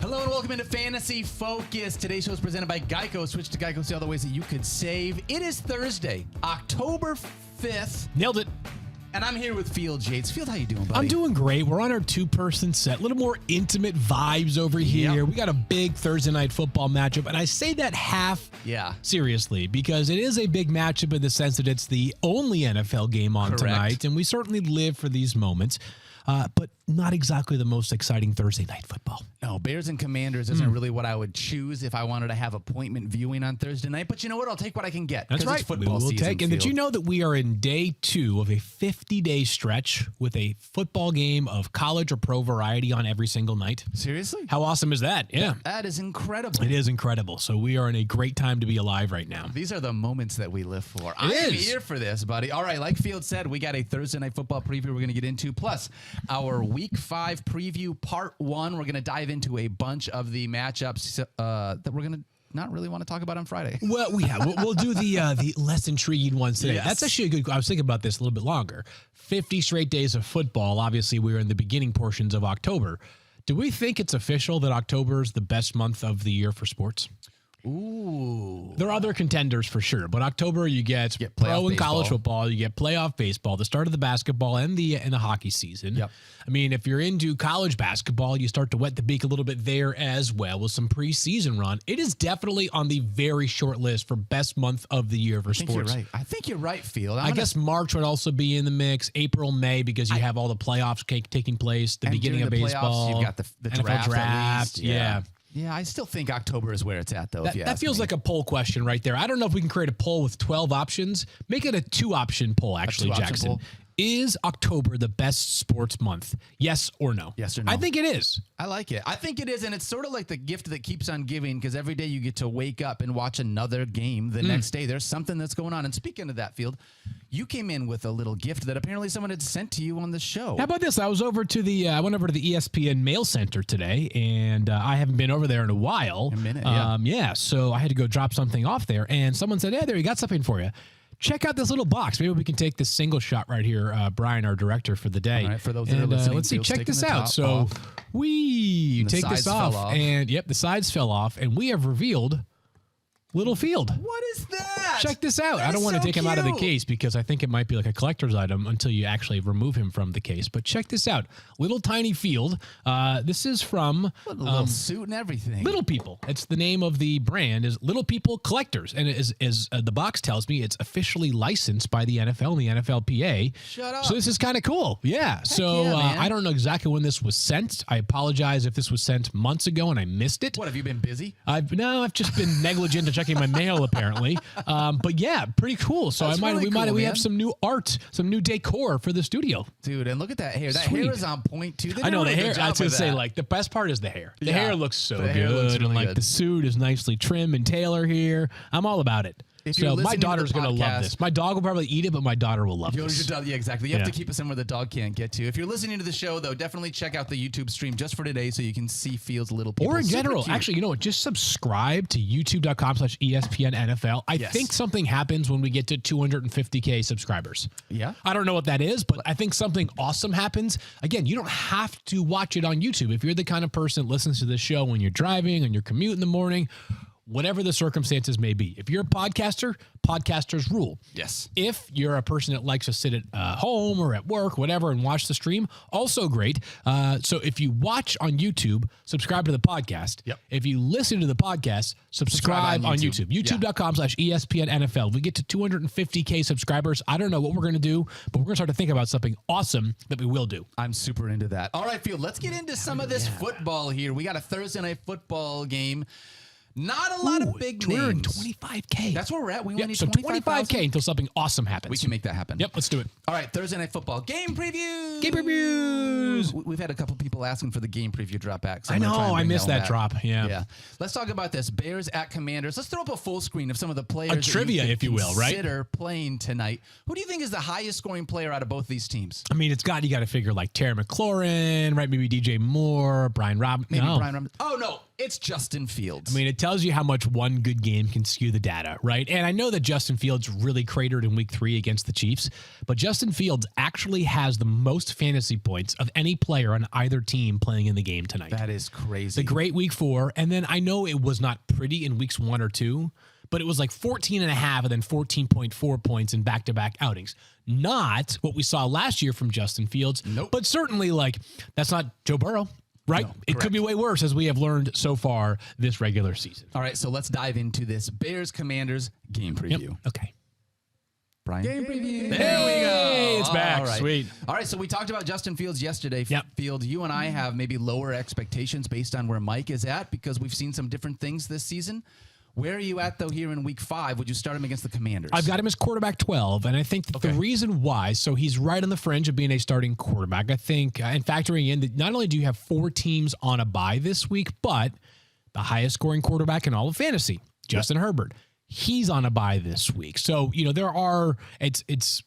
Hello and welcome into Fantasy Focus. Today's show is presented by Geico. Switch to Geico, see all the ways that you could save. It is Thursday, October 5th. Nailed it. And I'm here with Field Yates. Field, how you doing, buddy? I'm doing great. We're on our two-person set. A little more intimate vibes over here. Yep. We got a big Thursday night football matchup, and I say that half seriously because it is a big matchup in the sense that it's the only NFL game on tonight, and we certainly live for these moments. But not exactly the most exciting Thursday night football. No, Bears and Commanders isn't really what I would choose if I wanted to have appointment viewing on Thursday night. But you know what? I'll take what I can get. That's right. It's football season, And did you know that we are in day 2 of a 50-day stretch with a football game of college or pro variety on every single night? Seriously? How awesome is that? Yeah. That is incredible. It is incredible. So we are in a great time to be alive right now. These are the moments that we live for. I'm here for this, buddy. All right, like Field said, we got a Thursday night football preview we're going to get into, plus our Week 5 preview part 1. We're going to dive into a bunch of the matchups that we're going to not really want to talk about on Friday. Well, we'll do the less intriguing ones today. Yes. That's actually a good. I was thinking about this a little bit longer. 50 straight days of football. Obviously, we're in the beginning portions of October. Do we think it's official that October is the best month of the year for sports? Ooh. There are other contenders for sure, but October you get pro and college football, you get playoff baseball, the start of the basketball and the hockey season. Yep. I mean, if you're into college basketball, you start to wet the beak a little bit there as well with some preseason run. It is definitely on the very short list for best month of the year for sports. I think you're right, Field. I guess March would also be in the mix, April, May, because you have all the playoffs taking place, the beginning of baseball. You've got the NFL draft. Yeah. Yeah, I still think October is where it's at, though. That feels like a poll question right there. I don't know if we can create a poll with 12 options. Make it a 2-option poll, actually, Jackson. Poll? Is October the best sports month? Yes or no? Yes or no? I think it is. I like it. I think it is, and it's sort of like the gift that keeps on giving because every day you get to wake up and watch another game the next day. There's something that's going on. And speaking of that, Field, you came in with a little gift that apparently someone had sent to you on the show. How about this? I went over to the ESPN Mail Center today, and I haven't been over there in a while. A minute, so I had to go drop something off there, and someone said, hey, there, we got something for you. Check out this little box. Maybe we can take this single shot right here, Brian, our director for the day. All right, for those that are listening, let's see. Check this out. So we take this off, and the sides fell off, and we have revealed Little Field. What is that? Check this out. I don't want to take him out of the case because I think it might be like a collector's item until you actually remove him from the case. But check this out. Little tiny Field. This is from a little suit and everything. Little People. It's the name of the brand is Little People Collectors. And as the box tells me, it's officially licensed by the NFL and the NFLPA. Shut up. So this is kind of cool. Yeah. I don't know exactly when this was sent. I apologize if this was sent months ago and I missed it. What, have you been busy? I've just been negligent to checking my mail apparently. But yeah, pretty cool. So we have some new art, some new decor for the studio. Dude, and look at that hair. That hair is on point too. I know the hair. I was going to say, like, the best part is the hair. The hair looks so good. Looks really good. The suit is nicely trim and tailor here. I'm all about it. So my daughter's going to love this. My dog will probably eat it, but my daughter will love this. Yeah, exactly. You have to keep it somewhere the dog can't get to. If you're listening to the show, though, definitely check out the YouTube stream just for today so you can see Field's Little People. Or in general, actually, you know what? Just subscribe to youtube.com/ESPN NFL. I think something happens when we get to 250K subscribers. Yeah. I don't know what that is, but I think something awesome happens. Again, you don't have to watch it on YouTube. If you're the kind of person that listens to this show when you're driving, on your commute in the morning, whatever the circumstances may be. If you're a podcaster, podcasters rule. Yes. If you're a person that likes to sit at home or at work, whatever, and watch the stream, also great. So if you watch on YouTube, subscribe to the podcast. Yep. If you listen to the podcast, subscribe on YouTube. YouTube.com/ESPN NFL. If we get to 250K subscribers, I don't know what we're going to do, but we're going to start to think about something awesome that we will do. I'm super into that. All right, Field, let's get into some of this football here. We got a Thursday night football game. Not a lot of big names. 25K. That's where we're at. We only need so 25K until something awesome happens. We can make that happen. Yep, let's do it. All right, Thursday night football game previews. Game previews. We've had a couple people asking for the game preview drop back. So I know. I missed that drop. Yeah. Let's talk about this. Bears at Commanders. Let's throw up a full screen of some of the players. A trivia, if you will, right? Consider playing tonight. Who do you think is the highest scoring player out of both these teams? I mean, you got to figure like Terry McLaurin, right? Maybe DJ Moore, Brian Robinson. Maybe Brian Robinson. Oh, no. It's Justin Fields. I mean, it tells you how much one good game can skew the data, right? And I know that Justin Fields really cratered in week 3 against the Chiefs, but Justin Fields actually has the most fantasy points of any player on either team playing in the game tonight. That is crazy. The great week 4. And then I know it was not pretty in weeks 1 or 2, but it was like 14.5 and then 14.4 points in back-to-back outings. Not what we saw last year from Justin Fields, but certainly like that's not Joe Burrow. Right? No, it could be way worse, as we have learned so far this regular season. All right, so let's dive into this Bears-Commanders game preview. Yep. Okay. Brian? Game preview. There we go. It's back. All right. Sweet. All right, so we talked about Justin Fields yesterday. Yep. Field, you and I have maybe lower expectations based on where Mike is at because we've seen some different things this season. Where are you at, though, here in week 5? Would you start him against the Commanders? I've got him as quarterback 12, and I think that the reason why, so he's right on the fringe of being a starting quarterback. I think, and factoring in that not only do you have 4 teams on a bye this week, but the highest scoring quarterback in all of fantasy, Justin Herbert, he's on a bye this week. So, there are, it's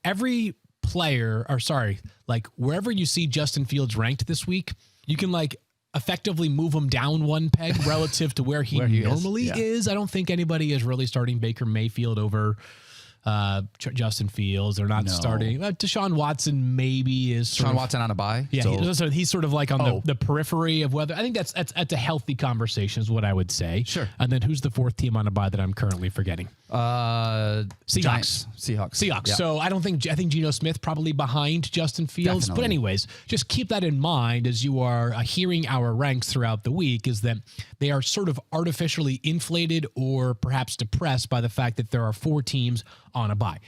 every player, like wherever you see Justin Fields ranked this week, you can effectively move him down one peg relative to where he normally is. I don't think anybody is really starting Baker Mayfield over Justin Fields. They're not starting. Deshaun Watson maybe is. Deshaun Watson on a bye? Yeah, so he's sort of like on the periphery of whether. I think that's a healthy conversation is what I would say. Sure. And then who's the 4th team on a bye that I'm currently forgetting? Seahawks. Seahawks. Yeah. So I think Geno Smith probably behind Justin Fields. Definitely. But anyways, just keep that in mind as you are hearing our ranks throughout the week, is that they are sort of artificially inflated or perhaps depressed by the fact that there are 4 teams on a bye.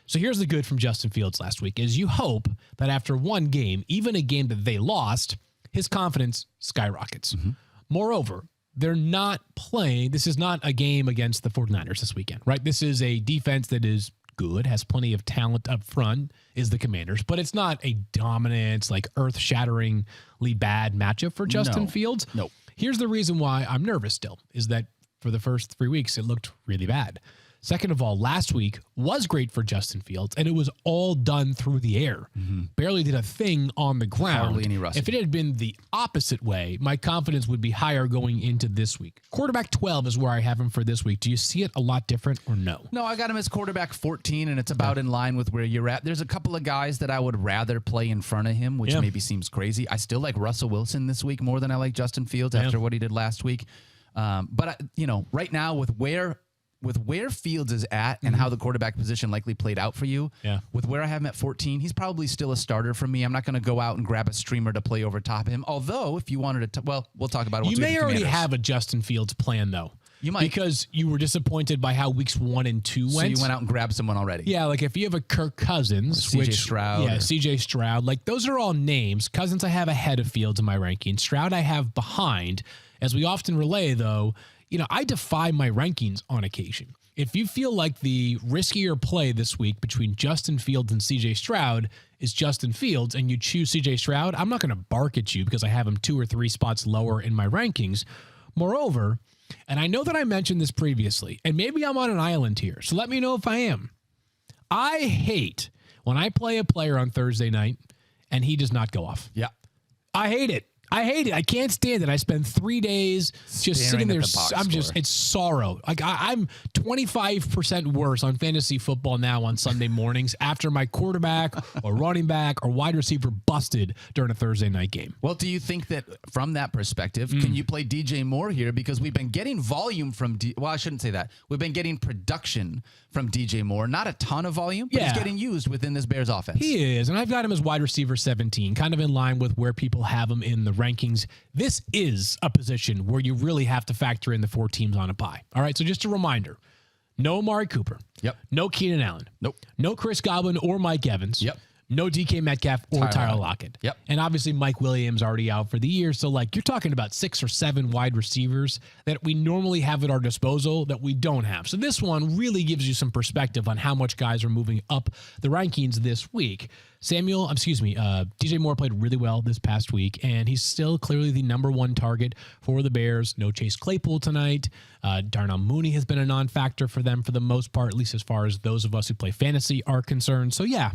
So here's the good from Justin Fields last week is you hope that after one game, even a game that they lost, his confidence skyrockets. Mm-hmm. Moreover, they're not playing. This is not a game against the 49ers this weekend, right? This is a defense that is good, has plenty of talent up front, is the Commanders, but it's not a dominant, earth-shatteringly bad matchup for Justin Fields. No. Here's the reason why I'm nervous still, is that for the first 3 weeks, it looked really bad. Second of all, last week was great for Justin Fields, and it was all done through the air. Mm-hmm. Barely did a thing on the ground. Hardly any rushing. If it had been the opposite way, my confidence would be higher going into this week. Quarterback 12 is where I have him for this week. Do you see it a lot different or no? No, I got him as quarterback 14, and it's about in line with where you're at. There's a couple of guys that I would rather play in front of him, which maybe seems crazy. I still like Russell Wilson this week more than I like Justin Fields after what he did last week. But right now with where Fields is at and how the quarterback position likely played out for you, with where I have him at 14, he's probably still a starter for me. I'm not going to go out and grab a streamer to play over top of him. Although, if you wanted to, we'll talk about it. You may already have a Justin Fields plan, though. You might. Because you were disappointed by how weeks 1 and 2 went. So you went out and grabbed someone already. Yeah, like if you have a Kirk Cousins, CJ Stroud. Yeah, CJ Stroud. Like those are all names. Cousins I have ahead of Fields in my ranking. Stroud I have behind. As we often relay, though, I defy my rankings on occasion. If you feel like the riskier play this week between Justin Fields and CJ Stroud is Justin Fields and you choose CJ Stroud, I'm not going to bark at you because I have him 2 or 3 spots lower in my rankings. Moreover, and I know that I mentioned this previously, and maybe I'm on an island here, so let me know if I am. I hate when I play a player on Thursday night and he does not go off. Yeah. I hate it. I can't stand it. I spend 3 days just sitting there. It's sorrow. I'm 25% worse on fantasy football now on Sunday mornings after my quarterback or running back or wide receiver busted during a Thursday night game. Well, do you think that from that perspective, can you play DJ Moore here? Because we've been getting volume from, I shouldn't say that. We've been getting production from DJ Moore. Not a ton of volume, but he's getting used within this Bears offense. He is, and I've got him as wide receiver 17, kind of in line with where people have him in the rankings. This is a position where you really have to factor in the 4 teams on a bye. All right, so just a reminder, no Amari Cooper. Yep. No Keenan Allen. Nope. No Chris Godwin or Mike Evans. Yep. No DK Metcalf or Tyler Lockett. Yep. And obviously Mike Williams already out for the year. So you're talking about 6 or 7 wide receivers that we normally have at our disposal that we don't have. So this one really gives you some perspective on how much guys are moving up the rankings this week. DJ Moore played really well this past week, and he's still clearly the number 1 target for the Bears. No Chase Claypool tonight. Darnell Mooney has been a non-factor for them for the most part, at least as far as those of us who play fantasy are concerned. So yeah,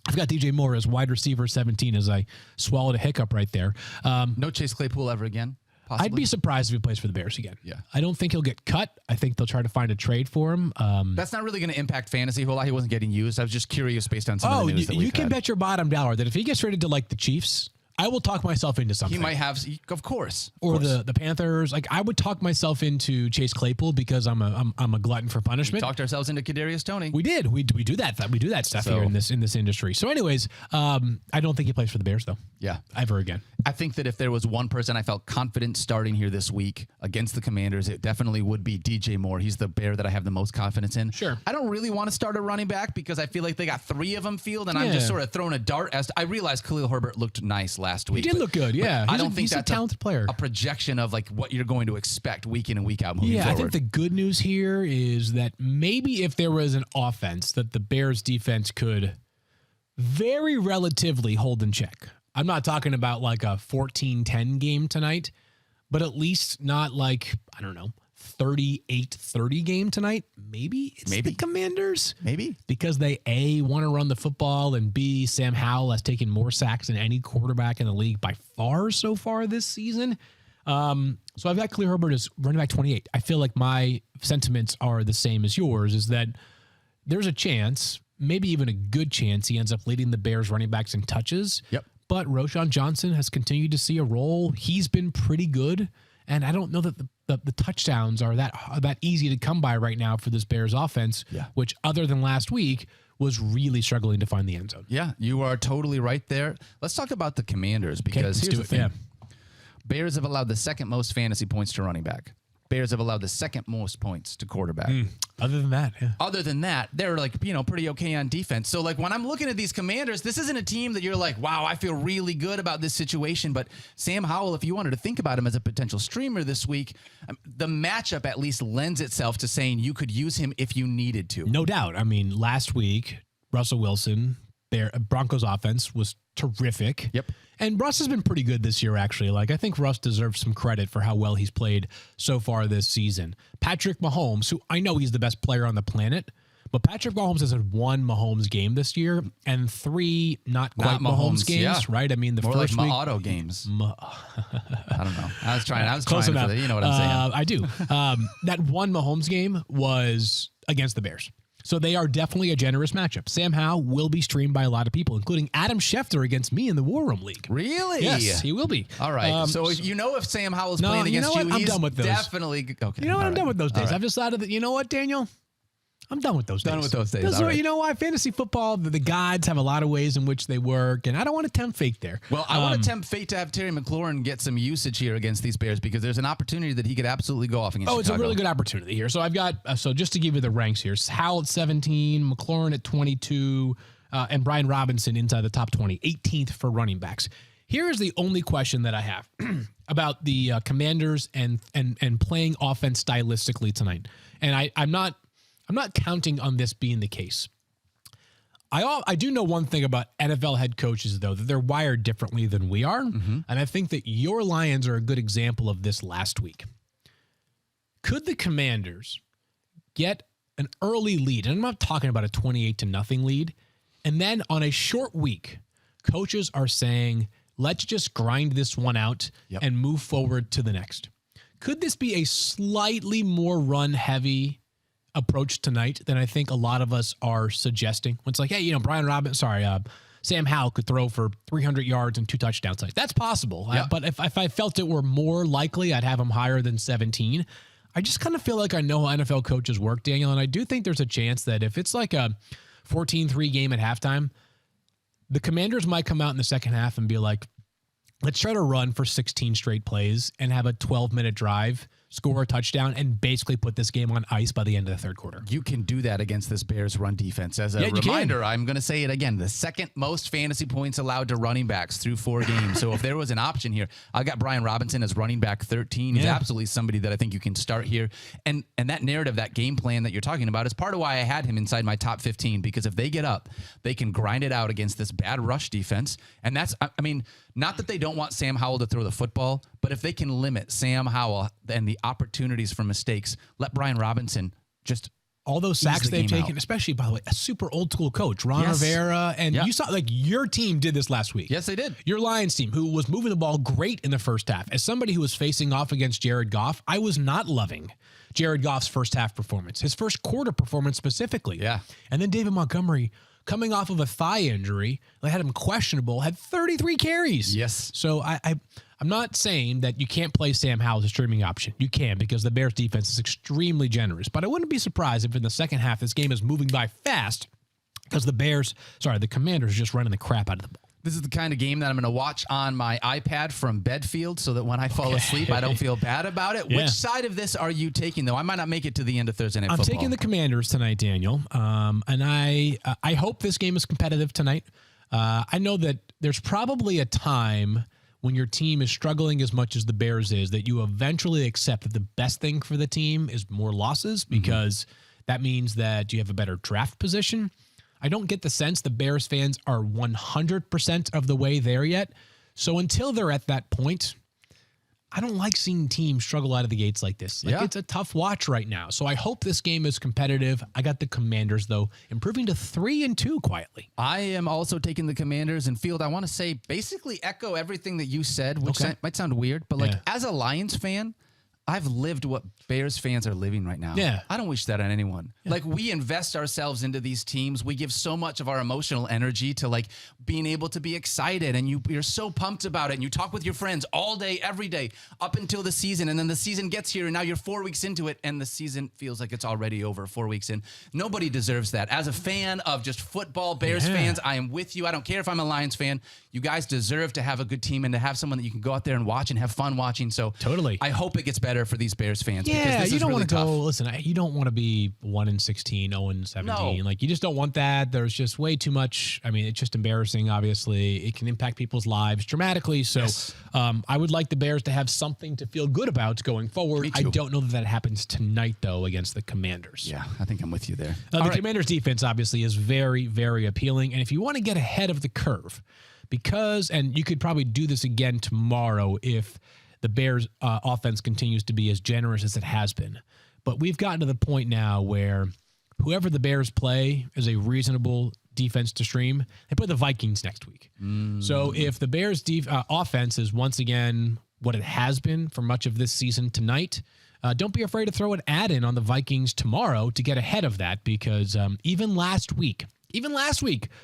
I've got DJ Moore as wide receiver 17 as I swallowed a hiccup right there. No Chase Claypool ever again? possibly? I'd be surprised if he plays for the Bears again. Yeah. I don't think he'll get cut. I think they'll try to find a trade for him. That's not really going to impact fantasy a whole lot. He wasn't getting used. I was just curious based on some of the news that we've you can had. bet your bottom dollar that if he gets traded to like the Chiefs, I will talk myself into something. He might have, of course. Or the Panthers. Like I would talk myself into Chase Claypool because I'm a glutton for punishment. We talked ourselves into Kadarius Toney. We did. We do that. We do that stuff here in this industry. So, anyways, I don't think he plays for the Bears though. Yeah, ever again. I think that if there was one person I felt confident starting here this week against the Commanders, it definitely would be DJ Moore. He's the Bear that I have the most confidence in. Sure. I don't really want to start a running back because I feel like they got 3 of them field, and I'm just sort of throwing a dart. I realized Khalil Herbert looked nice last week. He did look good. Yeah, I don't think he's that's a talented player. A projection of like what you're going to expect week in and week out moving forward. I think the good news here is that maybe if there was an offense that the Bears defense could very relatively hold in check. I'm not talking about like a 14-10 game tonight, but at least not like, I don't know, 38-30 game tonight. Maybe it's the Commanders. Maybe. Because they, A, want to run the football, and B, Sam Howell has taken more sacks than any quarterback in the league by far so far this season. So I've got Khalil Herbert as running back 28. I feel like my sentiments are the same as yours, is that there's a chance, maybe even a good chance, he ends up leading the Bears running backs in touches. Yep. But Roschon Johnson has continued to see a role. He's been pretty good. And I don't know that the touchdowns are that easy to come by right now for this Bears offense, which other than last week was really struggling to find the end zone. Yeah, you are totally right there. Let's talk about the Commanders because here's the thing. Yeah. Bears have allowed the second most fantasy points to running back. Bears have allowed the second most points to quarterback. Other than that, Other than that, they're like, pretty okay on defense. So like when I'm looking at these Commanders, this isn't a team that you're like, wow, I feel really good about this situation. But Sam Howell, if you wanted to think about him as a potential streamer this week, the matchup at least lends itself to saying you could use him if you needed to. No doubt. I mean, last week, Russell Wilson, their Broncos offense was terrific. Yep. And Russ has been pretty good this year, actually. Like, I think Russ deserves some credit for how well he's played so far this season. Patrick Mahomes, who I know he's the best player on the planet, but Patrick Mahomes has had 1 Mahomes game this year and 3 not quite Mahomes games, right? I mean, the more first like week, auto games. I don't know. I was trying Close enough. You know what I'm saying? I do. That 1 Mahomes game was against the Bears. So they are definitely a generous matchup. Sam Howell will be streamed by a lot of people, including Adam Schefter against me in the War Room League. Really? Yes, he will be. All right. So if Sam Howell's playing against you, I'm done with those. Definitely okay. You know what? I'm done with those days. I've decided that, you know what, Daniel? I'm done with those days. Done with those days. You know why? Fantasy football, the gods have a lot of ways in which they work, and I don't want to tempt fate there. Well, I want to tempt fate to have Terry McLaurin get some usage here against these Bears because there's an opportunity that he could absolutely go off against Chicago. It's a really good opportunity here. So I've got, so just to give you the ranks here, Howell at 17, McLaurin at 22, and Brian Robinson inside the top 20, 18th for running backs. Here is the only question that I have about the Commanders and playing offense stylistically tonight. And I'm not counting on this being the case. I do know one thing about NFL head coaches, though, that they're wired differently than we are. Mm-hmm. And I think that your Lions are a good example of this last week. Could the Commanders get an early lead? And I'm not talking about a 28-0 lead. And then on a short week, coaches are saying, let's just grind this one out and move forward to the next. Could this be a slightly more run-heavy approach tonight than I think a lot of us are suggesting? When it's like, hey, Sam Howell could throw for 300 yards and 2 touchdowns tonight. That's possible. But if I felt it were more likely, I'd have him higher than 17. I just kind of feel like I know how NFL coaches work, Daniel, and I do think there's a chance that if it's like a 14-3 game at halftime, the Commanders might come out in the second half and be like, let's try to run for 16 straight plays and have a 12-minute drive, score a touchdown, and basically put this game on ice by the end of the third quarter. You can do that against this Bears run defense. As a reminder, I'm going to say it again, the second most fantasy points allowed to running backs through 4 games. So if there was an option here, I got Brian Robinson as running back 13. He's absolutely somebody that I think you can start here. And that narrative, that game plan that you're talking about is part of why I had him inside my top 15, because if they get up, they can grind it out against this bad rush defense. And that's, I mean, not that they don't want Sam Howell to throw the football, but if they can limit Sam Howell and the opportunities for mistakes, let Brian Robinson just all those sacks they've taken, especially, by the way, a super old school coach, Ron Rivera. And you saw, like, your team did this last week. Yes, they did. Your Lions team, who was moving the ball great in the first half. As somebody who was facing off against Jared Goff, I was not loving Jared Goff's first half performance, his first quarter performance specifically. Yeah. And then David Montgomery, coming off of a thigh injury, they had him questionable, had 33 carries. Yes. So I'm not saying that you can't play Sam Howell as a streaming option. You can, because the Bears defense is extremely generous. But I wouldn't be surprised if in the second half this game is moving by fast because the Commanders are just running the crap out of the ball. This is the kind of game that I'm going to watch on my iPad from Bedfield so that when I fall asleep, I don't feel bad about it. Yeah. Which side of this are you taking, though? I might not make it to the end of Thursday Night Football. I'm taking the Commanders tonight, Daniel. And I hope this game is competitive tonight. I know that there's probably a time when your team is struggling as much as the Bears is that you eventually accept that the best thing for the team is more losses because that means that you have a better draft position. I don't get the sense the Bears fans are 100% of the way there yet. So until they're at that point, I don't like seeing teams struggle out of the gates like this. It's a tough watch right now. So I hope this game is competitive. I got the Commanders, though, improving to 3-2 quietly. I am also taking the Commanders. And Field, I want to say basically echo everything that you said, which might sound weird. But as a Lions fan, I've lived what Bears fans are living right now. Yeah. I don't wish that on anyone. Yeah. Like, we invest ourselves into these teams. We give so much of our emotional energy to, like, being able to be excited. And you're so pumped about it. And you talk with your friends all day, every day, up until the season. And then the season gets here, and now you're 4 weeks into it, and the season feels like it's already over 4 weeks in. Nobody deserves that. As a fan of just football, Bears fans, I am with you. I don't care if I'm a Lions fan. You guys deserve to have a good team and to have someone that you can go out there and watch and have fun watching. So totally, I hope it gets better for these Bears fans. Yeah, because this you don't really want to go. Listen, you don't want to be 1-16, 0-17. No. Like, you just don't want that. There's just way too much. I mean, it's just embarrassing. Obviously, it can impact people's lives dramatically. So, I would like the Bears to have something to feel good about going forward. I don't know that happens tonight, though, against the Commanders. Yeah, I think I'm with you there. The Commanders' defense obviously is very, very appealing, and if you want to get ahead of the curve, and you could probably do this again tomorrow if the Bears offense continues to be as generous as it has been. But we've gotten to the point now where whoever the Bears play is a reasonable defense to stream. They play the Vikings next week. So if the Bears offense is once again what it has been for much of this season tonight, don't be afraid to throw an add-in on the Vikings tomorrow to get ahead of that, because even last week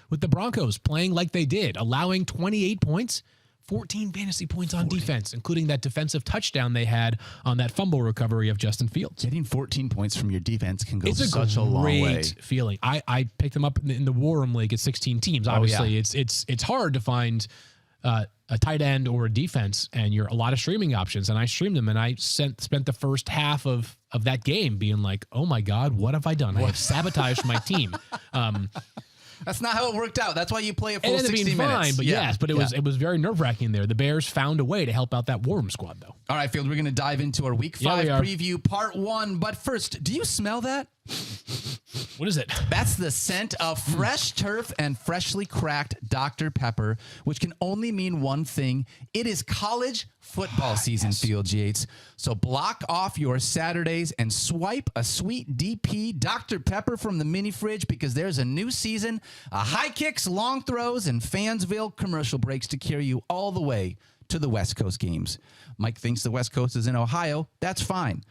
with the Broncos playing like they did, allowing 28 points, 14 fantasy points on defense, including that defensive touchdown they had on that fumble recovery of Justin Fields. Getting 14 points from your defense can go such a long way. It's a great feeling. I picked them up in the War Room League at 16 teams. Obviously, it's hard to find a tight end or a defense, and you're a lot of streaming options. And I streamed them, and I spent the first half of that game being like, oh my God, what have I done? I have sabotaged my team. That's not how it worked out. That's why you play a full 60 minutes. Fine, but it was very nerve-wracking there. The Bears found a way to help out that War Room squad, though. All right, Field, we're going to dive into our Week 5 preview, Part 1. But first, do you smell that? What is it? That's the scent of fresh turf and freshly cracked Dr. Pepper, which can only mean one thing. It is college football season, Field Yates. So block off your Saturdays and swipe a sweet DP Dr. Pepper from the mini fridge, because there's a new season, high kicks, long throws, and Fansville commercial breaks to carry you all the way to the West Coast games. Mike thinks the West Coast is in Ohio. That's fine.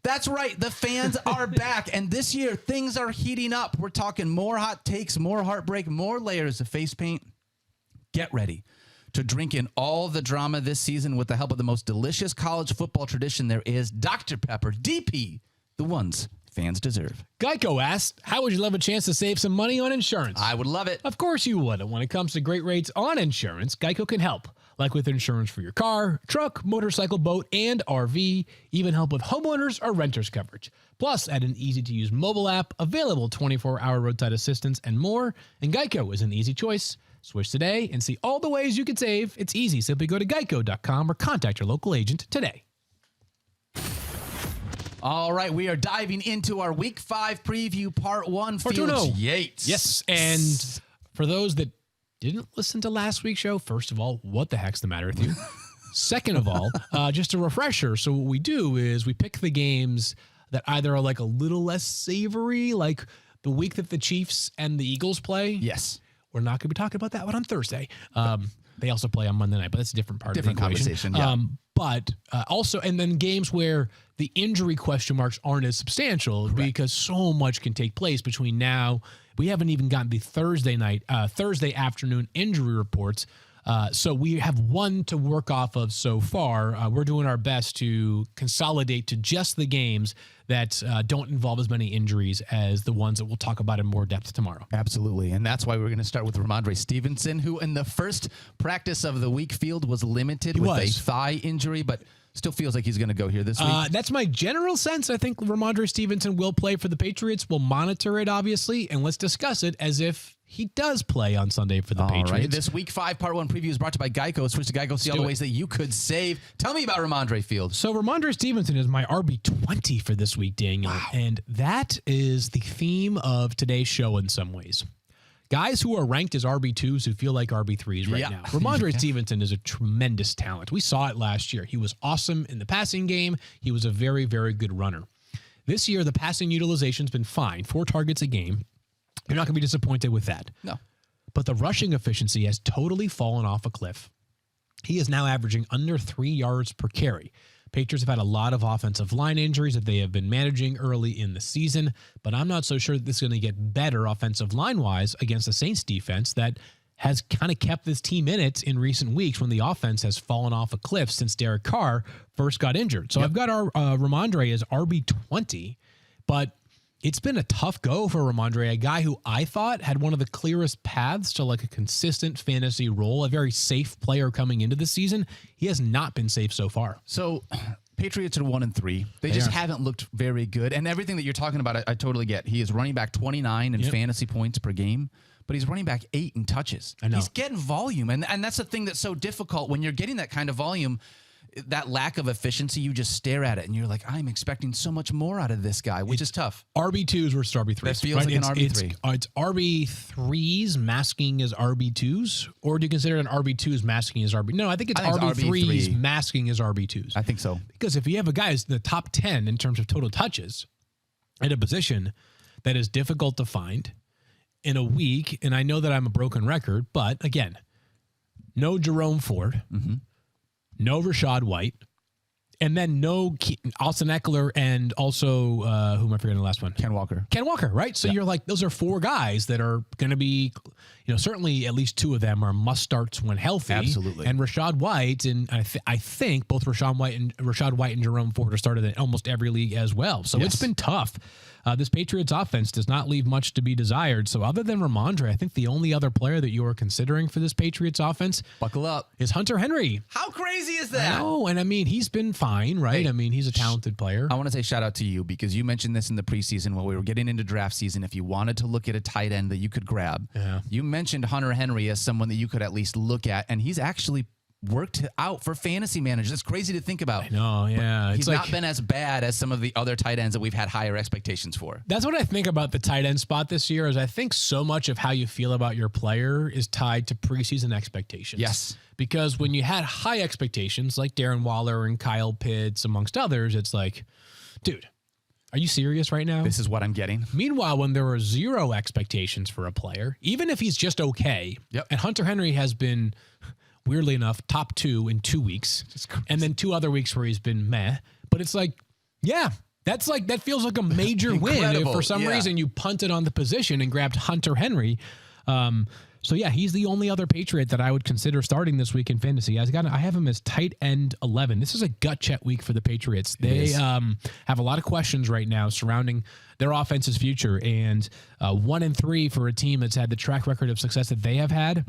That's right. The fans are back. And this year, things are heating up. We're talking more hot takes, more heartbreak, more layers of face paint. Get ready to drink in all the drama this season with the help of the most delicious college football tradition there is, Dr. Pepper, DP, the ones fans deserve. Geico asked, how would you love a chance to save some money on insurance? I would love it. Of course you would. And when it comes to great rates on insurance, Geico can help. Like with insurance for your car, truck, motorcycle, boat, and RV. Even help with homeowners or renters coverage. Plus, add an easy-to-use mobile app, available 24-hour roadside assistance, and more. And Geico is an easy choice. Switch today and see all the ways you can save. It's easy. Simply go to geico.com or contact your local agent today. All right, we are diving into our Week 5 preview, Part 1. Fields Yates. Yes, and for those that didn't listen to last week's show, first of all, what the heck's the matter with you? Second of all, just a refresher. So what we do is we pick the games that either are like a little less savory, like the week that the Chiefs and the Eagles play. Yes. We're not going to be talking about that one on Thursday. They also play on Monday night, but that's a different part of the equation. Conversation, yeah. But also, and then games where the injury question marks aren't as substantial because so much can take place between now. We haven't even gotten the Thursday afternoon injury reports. So we have one to work off of so far. We're doing our best to consolidate to just the games that don't involve as many injuries as the ones that we'll talk about in more depth tomorrow. Absolutely. And that's why we're going to start with Rhamondre Stevenson, who in the first practice of the week field was limited with a thigh injury, but still feels like he's going to go here this week. That's my general sense. I think Rhamondre Stevenson will play for the Patriots. We'll monitor it, obviously, and let's discuss it as if he does play on Sunday for the Patriots. Right. This Week 5 Part 1 preview is brought to you by Geico. Switch to Geico, see all the ways that you could save. Tell me about Rhamondre Field. So Rhamondre Stevenson is my RB20 for this week, Daniel. Wow. And that is the theme of today's show in some ways. Guys who are ranked as RB2s who feel like RB3s right now. Rhamondre Stevenson is a tremendous talent. We saw it last year. He was awesome in the passing game. He was a very, very good runner. This year, the passing utilization's been fine. 4 targets a game. You're not going to be disappointed with that. No. But the rushing efficiency has totally fallen off a cliff. He is now averaging under 3 yards per carry. Patriots have had a lot of offensive line injuries that they have been managing early in the season, but I'm not so sure that this is going to get better offensive line-wise against the Saints defense that has kind of kept this team in it in recent weeks when the offense has fallen off a cliff since Derek Carr first got injured. So I've got our Rhamondre as RB20, but it's been a tough go for Rhamondre, a guy who I thought had one of the clearest paths to like a consistent fantasy role, a very safe player coming into the season. He has not been safe so far. So Patriots are 1-3. They just haven't looked very good. And everything that you're talking about, I totally get. He is running back 29 in fantasy points per game, but he's running back 8 in touches. I know. He's getting volume. And that's the thing that's so difficult when you're getting that kind of volume. That lack of efficiency, you just stare at it and you're like, I'm expecting so much more out of this guy, which is tough. RB2s versus RB3s. That feels like an RB3. It's RB3s masking as RB2s, or do you consider an RB2s masking as RB? No, I think it's RB3s masking as RB2s. I think so. Because if you have a guy who's in the top 10 in terms of total touches at a position that is difficult to find in a week, and I know that I'm a broken record, but again, no Jerome Ford. Mm-hmm. No Rachaad White, and then no Austin Eckler, and also, who am I forgetting the last one? Ken Walker, right? So you're like, those are 4 guys that are going to be, certainly at least 2 of them are must-starts when healthy. Absolutely. And Rachaad White, and I think both Rachaad White and Jerome Ford are started in almost every league as well. So it's been tough. This Patriots offense does not leave much to be desired. So other than Rhamondre, I think the only other player that you are considering for this Patriots offense, buckle up, is Hunter Henry. How crazy is that? Oh, and I mean, he's been fine, right? Hey, he's a talented player. I want to say shout out to you because you mentioned this in the preseason when we were getting into draft season. If you wanted to look at a tight end that you could grab, you mentioned Hunter Henry as someone that you could at least look at, and he's actually worked out for fantasy managers. That's crazy to think about. I know, yeah. But he's not been as bad as some of the other tight ends that we've had higher expectations for. That's what I think about the tight end spot this year is I think so much of how you feel about your player is tied to preseason expectations. Yes. Because when you had high expectations like Darren Waller and Kyle Pitts, amongst others, it's like, dude, are you serious right now? This is what I'm getting. Meanwhile, when there are 0 expectations for a player, even if he's just okay, and Hunter Henry has been, weirdly enough, top 2 in 2 weeks, and then 2 other weeks where he's been meh. But it's like, that feels like a major win if for some reason you punted on the position and grabbed Hunter Henry. So he's the only other Patriot that I would consider starting this week in fantasy. I have him as tight end 11. This is a gut check week for the Patriots. They have a lot of questions right now surrounding their offense's future, and 1-3 for a team that's had the track record of success that they have had.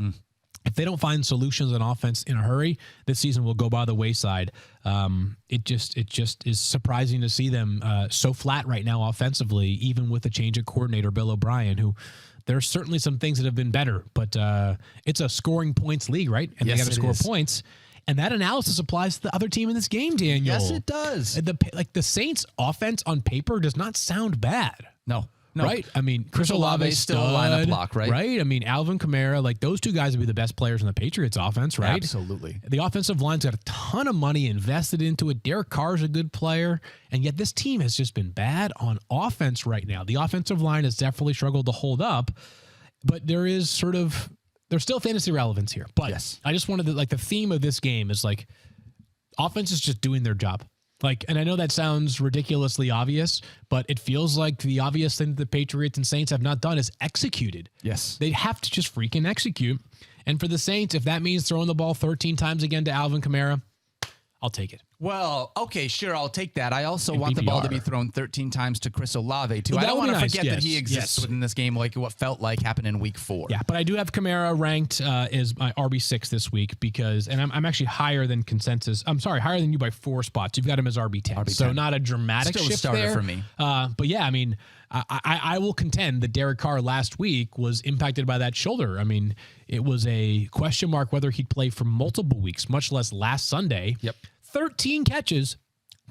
If they don't find solutions on offense in a hurry, this season will go by the wayside. It just is surprising to see them so flat right now offensively, even with the change of coordinator, Bill O'Brien, who there's certainly some things that have been better, but it's a scoring points league, right? And they got to score points. And that analysis applies to the other team in this game, Daniel. Yes, it does. The Saints offense on paper does not sound bad. No. right? I mean, Chris Olave still a lineup block, right? Right? I mean, Alvin Kamara, like those two guys would be the best players in the Patriots offense, right? Absolutely. The offensive line's got a ton of money invested into it. Derek Carr's a good player, and yet this team has just been bad on offense right now. The offensive line has definitely struggled to hold up, but there's still fantasy relevance here. But yes. I just wanted to, like, the theme of this game is like offense is just doing their job. Like, and I know that sounds ridiculously obvious, but it feels like the obvious thing that the Patriots and Saints have not done is executed. Yes. They have to just freaking execute. And for the Saints, if that means throwing the ball 13 times again to Alvin Kamara, I'll take it. Well, okay, sure, I'll take that. I also want the ball to be thrown 13 times to Chris Olave, too. Well, I don't want to nice. forget that he exists within this game, like what felt like happened in week 4. Yeah, but I do have Kamara ranked as my RB6 this week because, and I'm actually higher than consensus. I'm sorry, higher than you by 4 spots. You've got him as RB10. So not a dramatic shift starter there for me. But yeah, I mean, I will contend that Derek Carr last week was impacted by that shoulder. I mean, it was a question mark whether he'd play for multiple weeks, much less last Sunday. Yep. 13 catches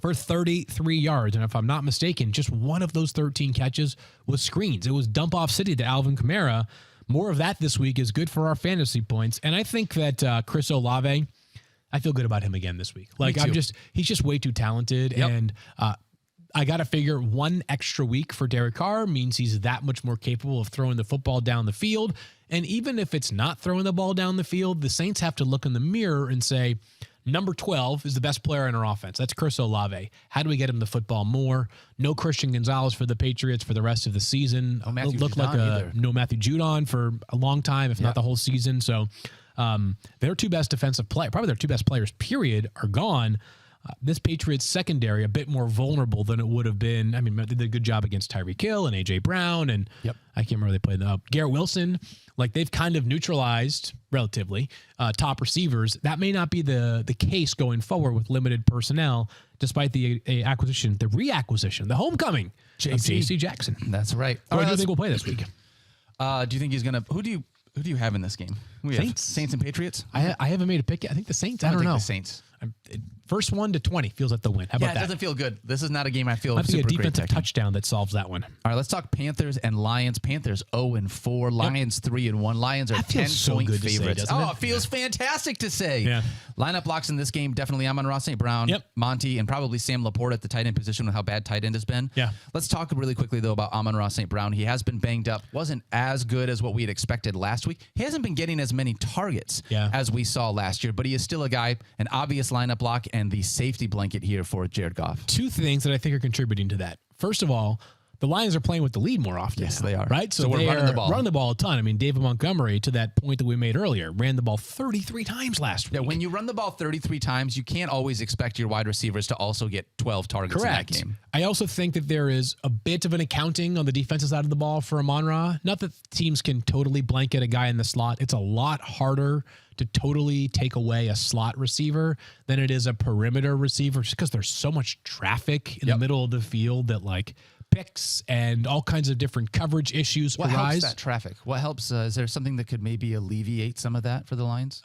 for 33 yards. And if I'm not mistaken, just one of those 13 catches was screens. It was dump off city to Alvin Kamara. More of that this week is good for our fantasy points. And I think that Chris Olave, I feel good about him again this week. Like he's just way too talented. Yep. And I got to figure one extra week for Derek Carr means he's that much more capable of throwing the football down the field. And even if it's not throwing the ball down the field, the Saints have to look in the mirror and say, number 12 is the best player in our offense. That's Chris Olave. How do we get him the football more? No Christian Gonzalez for the Patriots for the rest of the season. No Matthew Looked like no Matthew Judon for a long time, if not the whole season. So their two best defensive players, probably their two best players, period, are gone. This Patriots secondary a bit more vulnerable than it would have been. I mean, they did a good job against Tyreek Hill and A.J. Brown, and I can't remember they played Garrett Wilson. Like, they've kind of neutralized, relatively, top receivers. That may not be the case going forward with limited personnel, despite the reacquisition, the homecoming of J.C. Jackson. That's right. Who do you think will play this week? Do you think he's going to – who do you have in this game? Saints and Patriots? I haven't made a pick yet. I think the Saints. I don't know. The Saints. First 1 to 20 feels like the win. How about that? It doesn't feel good. This is not a game I feel I think super a defensive great touchdown that solves that one. All right, let's talk Panthers and Lions. Panthers 0-4, Lions 3-1. Lions are 10-point favorites. It feels fantastic to say. Yeah. Lineup blocks in this game, definitely Amon-Ra St.Brown, Monty, and probably Sam Laporte at the tight end position with how bad tight end has been. Yeah. Let's talk really quickly, though, about Amon-Ra St.Brown. He has been banged up. Wasn't as good as what we had expected last week. He hasn't been getting as many targets as we saw last year, but he is still a guy, an obvious lineup block, and the safety blanket here for Jared Goff. Two things that I think are contributing to that. First of all, the Lions are playing with the lead more often. Yes, they are. Right? So we're running the ball. Running the ball a ton. I mean, David Montgomery, to that point that we made earlier, ran the ball 33 times last week. Yeah, when you run the ball 33 times, you can't always expect your wide receivers to also get 12 targets in that game. I also think that there is a bit of an accounting on the defensive side of the ball for Amon-Ra. Not that teams can totally blanket a guy in the slot. It's a lot harder to totally take away a slot receiver than it is a perimeter receiver, just because there's so much traffic in the middle of the field that, like, picks and all kinds of different coverage issues arise. What helps that traffic? What helps? Is there something that could maybe alleviate some of that for the Lions?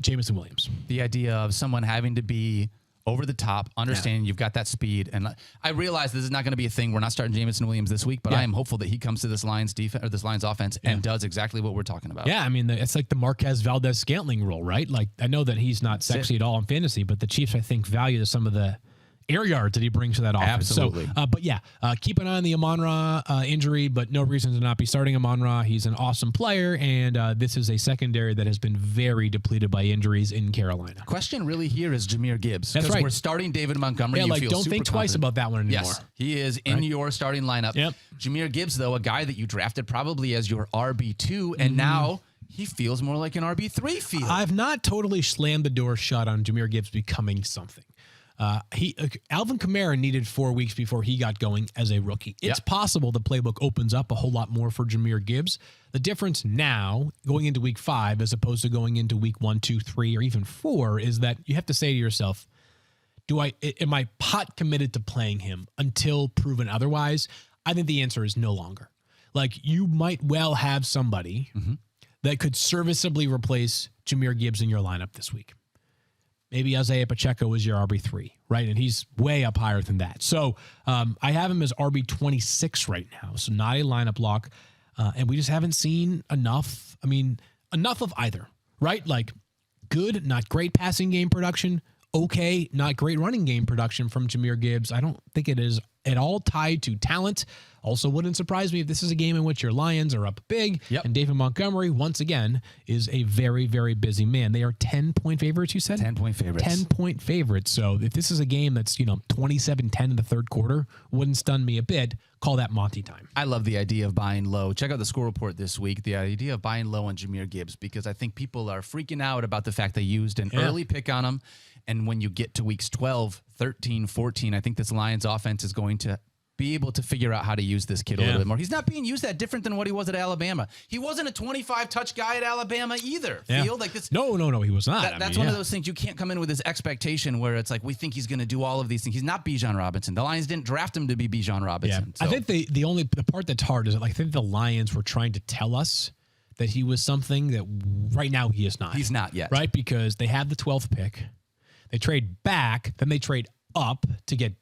Jameson Williams. The idea of someone having to be over the top, understanding you've got that speed. And I realize this is not going to be a thing. We're not starting Jameson Williams this week, but I am hopeful that he comes to this Lions defense or this Lions offense and does exactly what we're talking about. Yeah, I mean, it's like the Marquez Valdez-Scantling rule, right? Like, I know that he's not sexy at all in fantasy, but the Chiefs, I think, value some of the air yards that he brings to that offense. Absolutely. So, keep an eye on the Amon-Ra injury, but no reason to not be starting Amon-Ra. He's an awesome player, and this is a secondary that has been very depleted by injuries in Carolina. Question really here is Jahmyr Gibbs. That's right. We're starting David Montgomery. Yeah, don't think twice about that one anymore. Yes, he is in your starting lineup. Yep. Jahmyr Gibbs, though, a guy that you drafted probably as your RB2, and now he feels more like an RB3 field. I've not totally slammed the door shut on Jahmyr Gibbs becoming something. Alvin Kamara needed 4 weeks before he got going as a rookie. It's possible the playbook opens up a whole lot more for Jahmyr Gibbs. The difference now, going into week 5 as opposed to going into week 1, 2, 3, or even 4, is that you have to say to yourself, am I pot committed to playing him until proven otherwise? I think the answer is no longer. Like, you might well have somebody that could serviceably replace Jahmyr Gibbs in your lineup this week. maybe Isaiah Pacheco is your RB3, right? And he's way up higher than that. So I have him as RB26 right now, so not a lineup lock. And we just haven't seen enough. I mean, enough of either, right? Like good, not great passing game production. Okay, not great running game production from Jahmyr Gibbs. I don't think it is at all tied to talent. Also wouldn't surprise me if this is a game in which your Lions are up big. Yep. And David Montgomery, once again, is a very, very busy man. They are 10-point favorites, you said? 10-point favorites. 10-point favorites. So if this is a game that's, 27-10 in the third quarter, wouldn't stun me a bit. Call that Monty time. I love the idea of buying low. Check out the score report this week. The idea of buying low on Jahmyr Gibbs, because I think people are freaking out about the fact they used an early pick on him. And when you get to weeks 12, 13, 14, I think this Lions offense is going to be able to figure out how to use this kid a little bit more. He's not being used that different than what he was at Alabama. He wasn't a 25-touch guy at Alabama either. Yeah. Field like this. No, he was not. That's one of those things you can't come in with this expectation where it's like we think he's going to do all of these things. He's not Bijan Robinson. The Lions didn't draft him to be Bijan Robinson. Yeah. So. I think the part that's hard is I think the Lions were trying to tell us that he was something that right now he is not. He's not yet. Right? Because they have the 12th pick. They trade back, then they trade up to get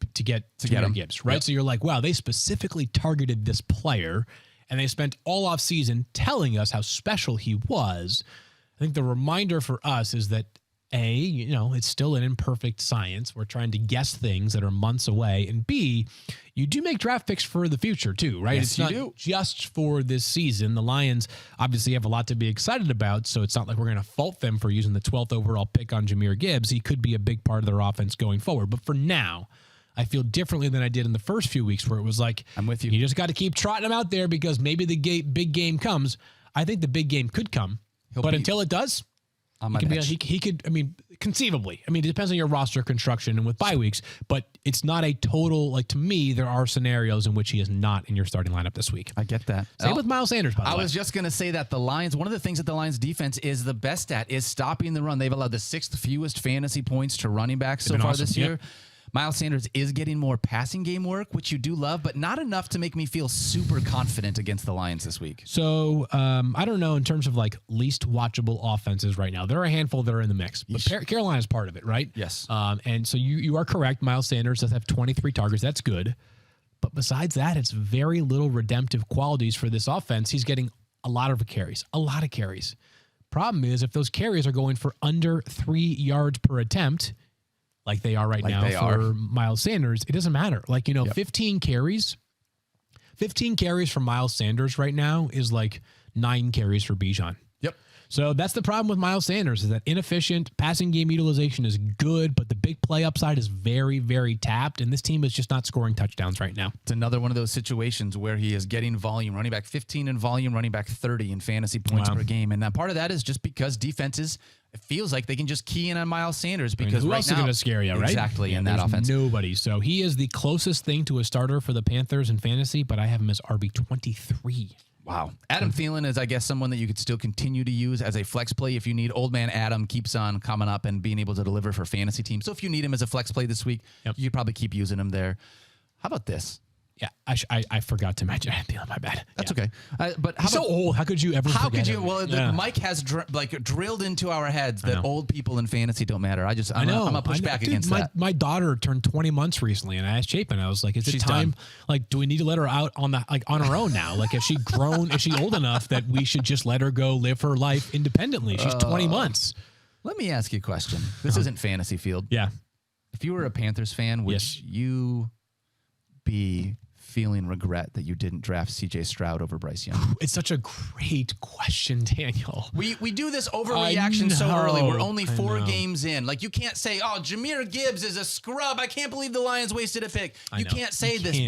him. Gibbs, right? Yep. So you're like, wow, they specifically targeted this player, and they spent all off season telling us how special he was. I think the reminder for us is that it's still an imperfect science. We're trying to guess things that are months away, and B, you do make draft picks for the future too, right? Yes, it's not just for this season. The Lions obviously have a lot to be excited about, so it's not like we're going to fault them for using the 12th overall pick on Jahmyr Gibbs. He could be a big part of their offense going forward, but for now, I feel differently than I did in the first few weeks where it was like, I'm with you. You just got to keep trotting him out there because maybe the big game comes. I think the big game could come, but until it does, he could, conceivably. It depends on your roster construction and with bye weeks, but it's not a total, to me, there are scenarios in which he is not in your starting lineup this week. I get that. Same with Miles Sanders, by the way. I was just going to say that the Lions, one of the things that the Lions defense is the best at is stopping the run. They've allowed the 6th fewest fantasy points to running backs so far this year. Yep. Miles Sanders is getting more passing game work, which you do love, but not enough to make me feel super confident against the Lions this week. So I don't know in terms of least watchable offenses right now. There are a handful that are in the mix, but Carolina is part of it, right? Yes. And so you are correct. Miles Sanders does have 23 targets. That's good. But besides that, it's very little redemptive qualities for this offense. He's getting a lot of carries. Problem is, if those carries are going for under 3 yards per attempt, like they are right now for Miles Sanders, it doesn't matter. 15 carries from Miles Sanders right now is 9 carries for Bijan. Yep. So that's the problem with Miles Sanders is that inefficient passing game utilization is good, but the big play upside is very, very tapped, and this team is just not scoring touchdowns right now. It's another one of those situations where he is getting volume, running back 15 in volume, running back 30 in fantasy points per game, and part of that is just because defenses, it feels like they can just key in on Miles Sanders because who else is going to scare you, right? Exactly, in that offense. Nobody. So he is the closest thing to a starter for the Panthers in fantasy, but I have him as RB23. Wow. Adam Thielen is, I guess, someone that you could still continue to use as a flex play if you need. Old man Adam keeps on coming up and being able to deliver for fantasy teams. So if you need him as a flex play this week, you probably keep using him there. How about this? Yeah, I forgot to mention Thielen. My bad. That's okay. But he's so old. How could you ever? How forget could you? him? Well, Mike has drilled into our heads that old people in fantasy don't matter. I'm gonna push back against that. My daughter turned 20 months recently, and I asked Chapin. I was like, "Is it time? Done. Do we need to let her out on her own now? Is she grown? Is she old enough that we should just let her go live her life independently? She's 20 months." Let me ask you a question. This isn't fantasy field. Yeah. If you were a Panthers fan, would you be feeling regret that you didn't draft C.J. Stroud over Bryce Young? It's such a great question, Daniel. We do this overreaction so early. We're only 4 games in. You can't say, "Oh, Jahmyr Gibbs is a scrub. I can't believe the Lions wasted a pick." You can't say this,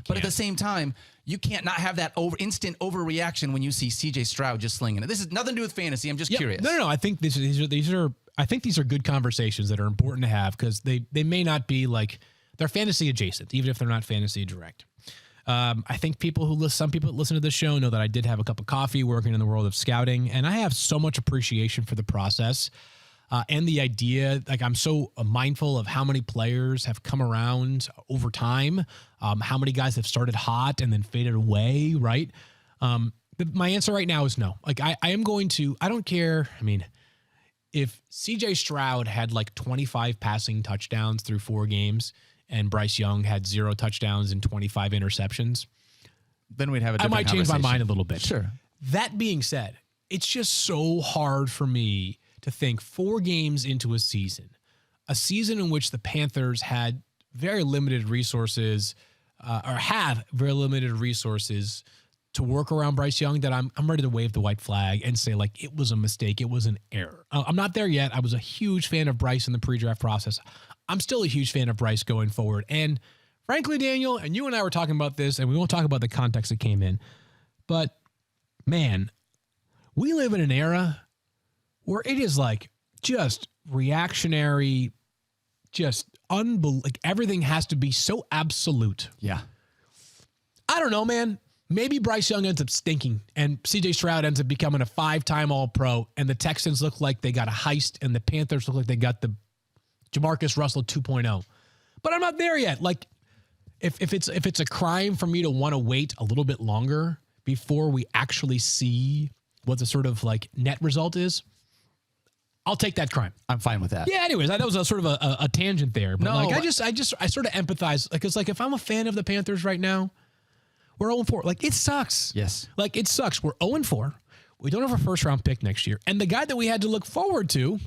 but at the same time, you can't not have that instant overreaction when you see C.J. Stroud just slinging it. This has nothing to do with fantasy. I'm just curious. No. I think these are good conversations that are important to have because they may not be they're fantasy adjacent, even if they're not fantasy direct. I think some people that listen to this show know that I did have a cup of coffee working in the world of scouting, and I have so much appreciation for the process and the idea. I'm so mindful of how many players have come around over time, how many guys have started hot and then faded away, right? My answer right now is no. I am going to, I don't care. if CJ Stroud had like 25 passing touchdowns through 4 games and Bryce Young had 0 touchdowns and 25 interceptions, then we'd have a different I might change my conversation. mind a little bit. Sure. That being said, it's just so hard for me to think 4 games into a season in which the Panthers had very limited resources or have very limited resources to work around Bryce Young, that I'm ready to wave the white flag and say, like, it was a mistake. It was an error. I'm not there yet. I was a huge fan of Bryce in the pre-draft process. I'm still a huge fan of Bryce going forward. And frankly, Daniel, and you and I were talking about this, and we won't talk about the context it came in, but man, we live in an era where it is like just reactionary, just like everything has to be so absolute. Yeah. I don't know, man. Maybe Bryce Young ends up stinking and CJ Stroud ends up becoming a 5-time All-Pro, and the Texans look like they got a heist and the Panthers look like they got the Jamarcus Russell 2.0. But I'm not there yet. Like, if it's a crime for me to want to wait a little bit longer before we actually see what the sort of like net result is, I'll take that crime. I'm fine with that. Yeah, anyways, that was a sort of a tangent there. But No, like, I sort of empathize. Like, it's like, if I'm a fan of the Panthers right now, we're 0-4. Like, it sucks. Yes. Like, it sucks. We're 0-4. We don't have a first-round pick next year. And the guy that we had to look forward to,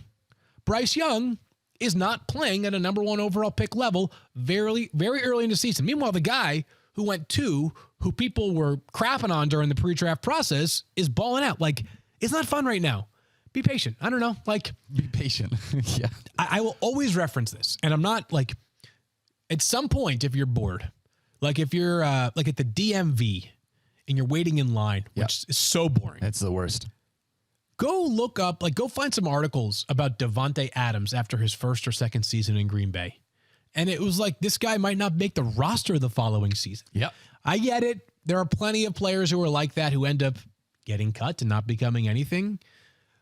Bryce Young, is not playing at a number 1 overall pick level very, very early in the season. Meanwhile, the guy who went 2, who people were crapping on during the pre-draft process, is balling out. Like, it's not fun right now. Be patient. I don't know. Like, be patient. Yeah. I will always reference this. And I'm not like, at some point, if you're bored, like if you're like at the DMV and you're waiting in line, which is so boring. That's the worst. Go look up, like, go find some articles about Davante Adams after his first or second season in Green Bay. And it was like, this guy might not make the roster the following season. Yep. I get it. There are plenty of players who are like that, who end up getting cut and not becoming anything.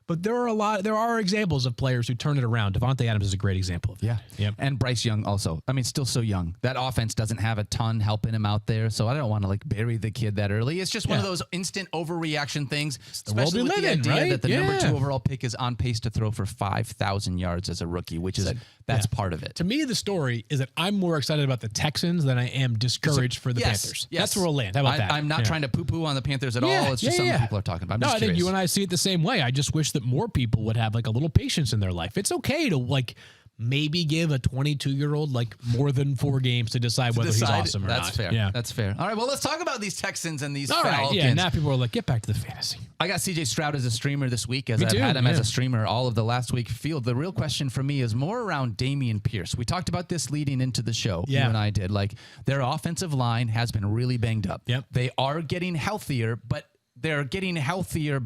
But there are examples of players who turn it around. Davante Adams is a great example of that. Yeah. Yep. And Bryce Young also. I mean, still so young. That offense doesn't have a ton helping him out there. So I don't want to like bury the kid that early. It's just one of those instant overreaction things. Especially with the idea that the number 2 overall pick is on pace to throw for 5,000 yards as a rookie, which is that's part of it. To me, the story is that I'm more excited about the Texans than I am discouraged for the Panthers. Yes. That's where we'll land. How about that? I'm not trying to poo-poo on the Panthers at all. It's just something people are talking about. I think you and I see it the same way. I just wish that more people would have like a little patience in their life. It's okay to like maybe give a 22-year-old like more than 4 games to decide whether he's awesome or not. That's fair. Yeah. That's fair. All right, well, let's talk about these Texans and these All Falcons. right, yeah, now people are like, get back to the fantasy. I got CJ Stroud as a streamer this week, as Me I've too, had him as a streamer all of the last week field. The real question for me is more around Dameon Pierce. We talked about this leading into the show. You and I did. Like, their offensive line has been really banged up. Yep. They are getting healthier, but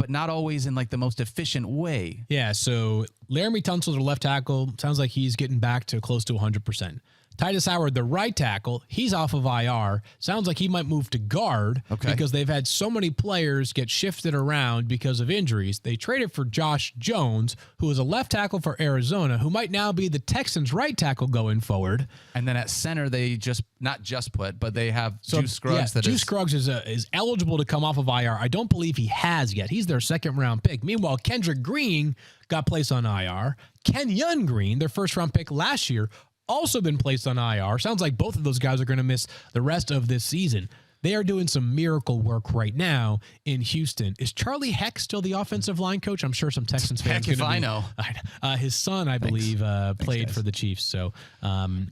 not always in like the most efficient way. Yeah, so Laramie Tunsil, their left tackle, sounds like he's getting back to close to 100%. Titus Howard, the right tackle, he's off of IR. Sounds like he might move to guard because they've had so many players get shifted around because of injuries. They traded for Josh Jones, who is a left tackle for Arizona, who might now be the Texans' right tackle going forward. And then at center, they they have Juice Scruggs. Juice Scruggs is eligible to come off of IR. I don't believe he has yet. He's their 2nd-round pick. Meanwhile, Kendrick Green got placed on IR. Kenyon Green, their 1st-round pick last year, also been placed on IR. Sounds like both of those guys are going to miss the rest of this season. They are doing some miracle work right now in Houston. Is Charlie Heck still the offensive line coach? I'm sure some Texans fans. Heck if I know. His son, I believe, played for the Chiefs. So,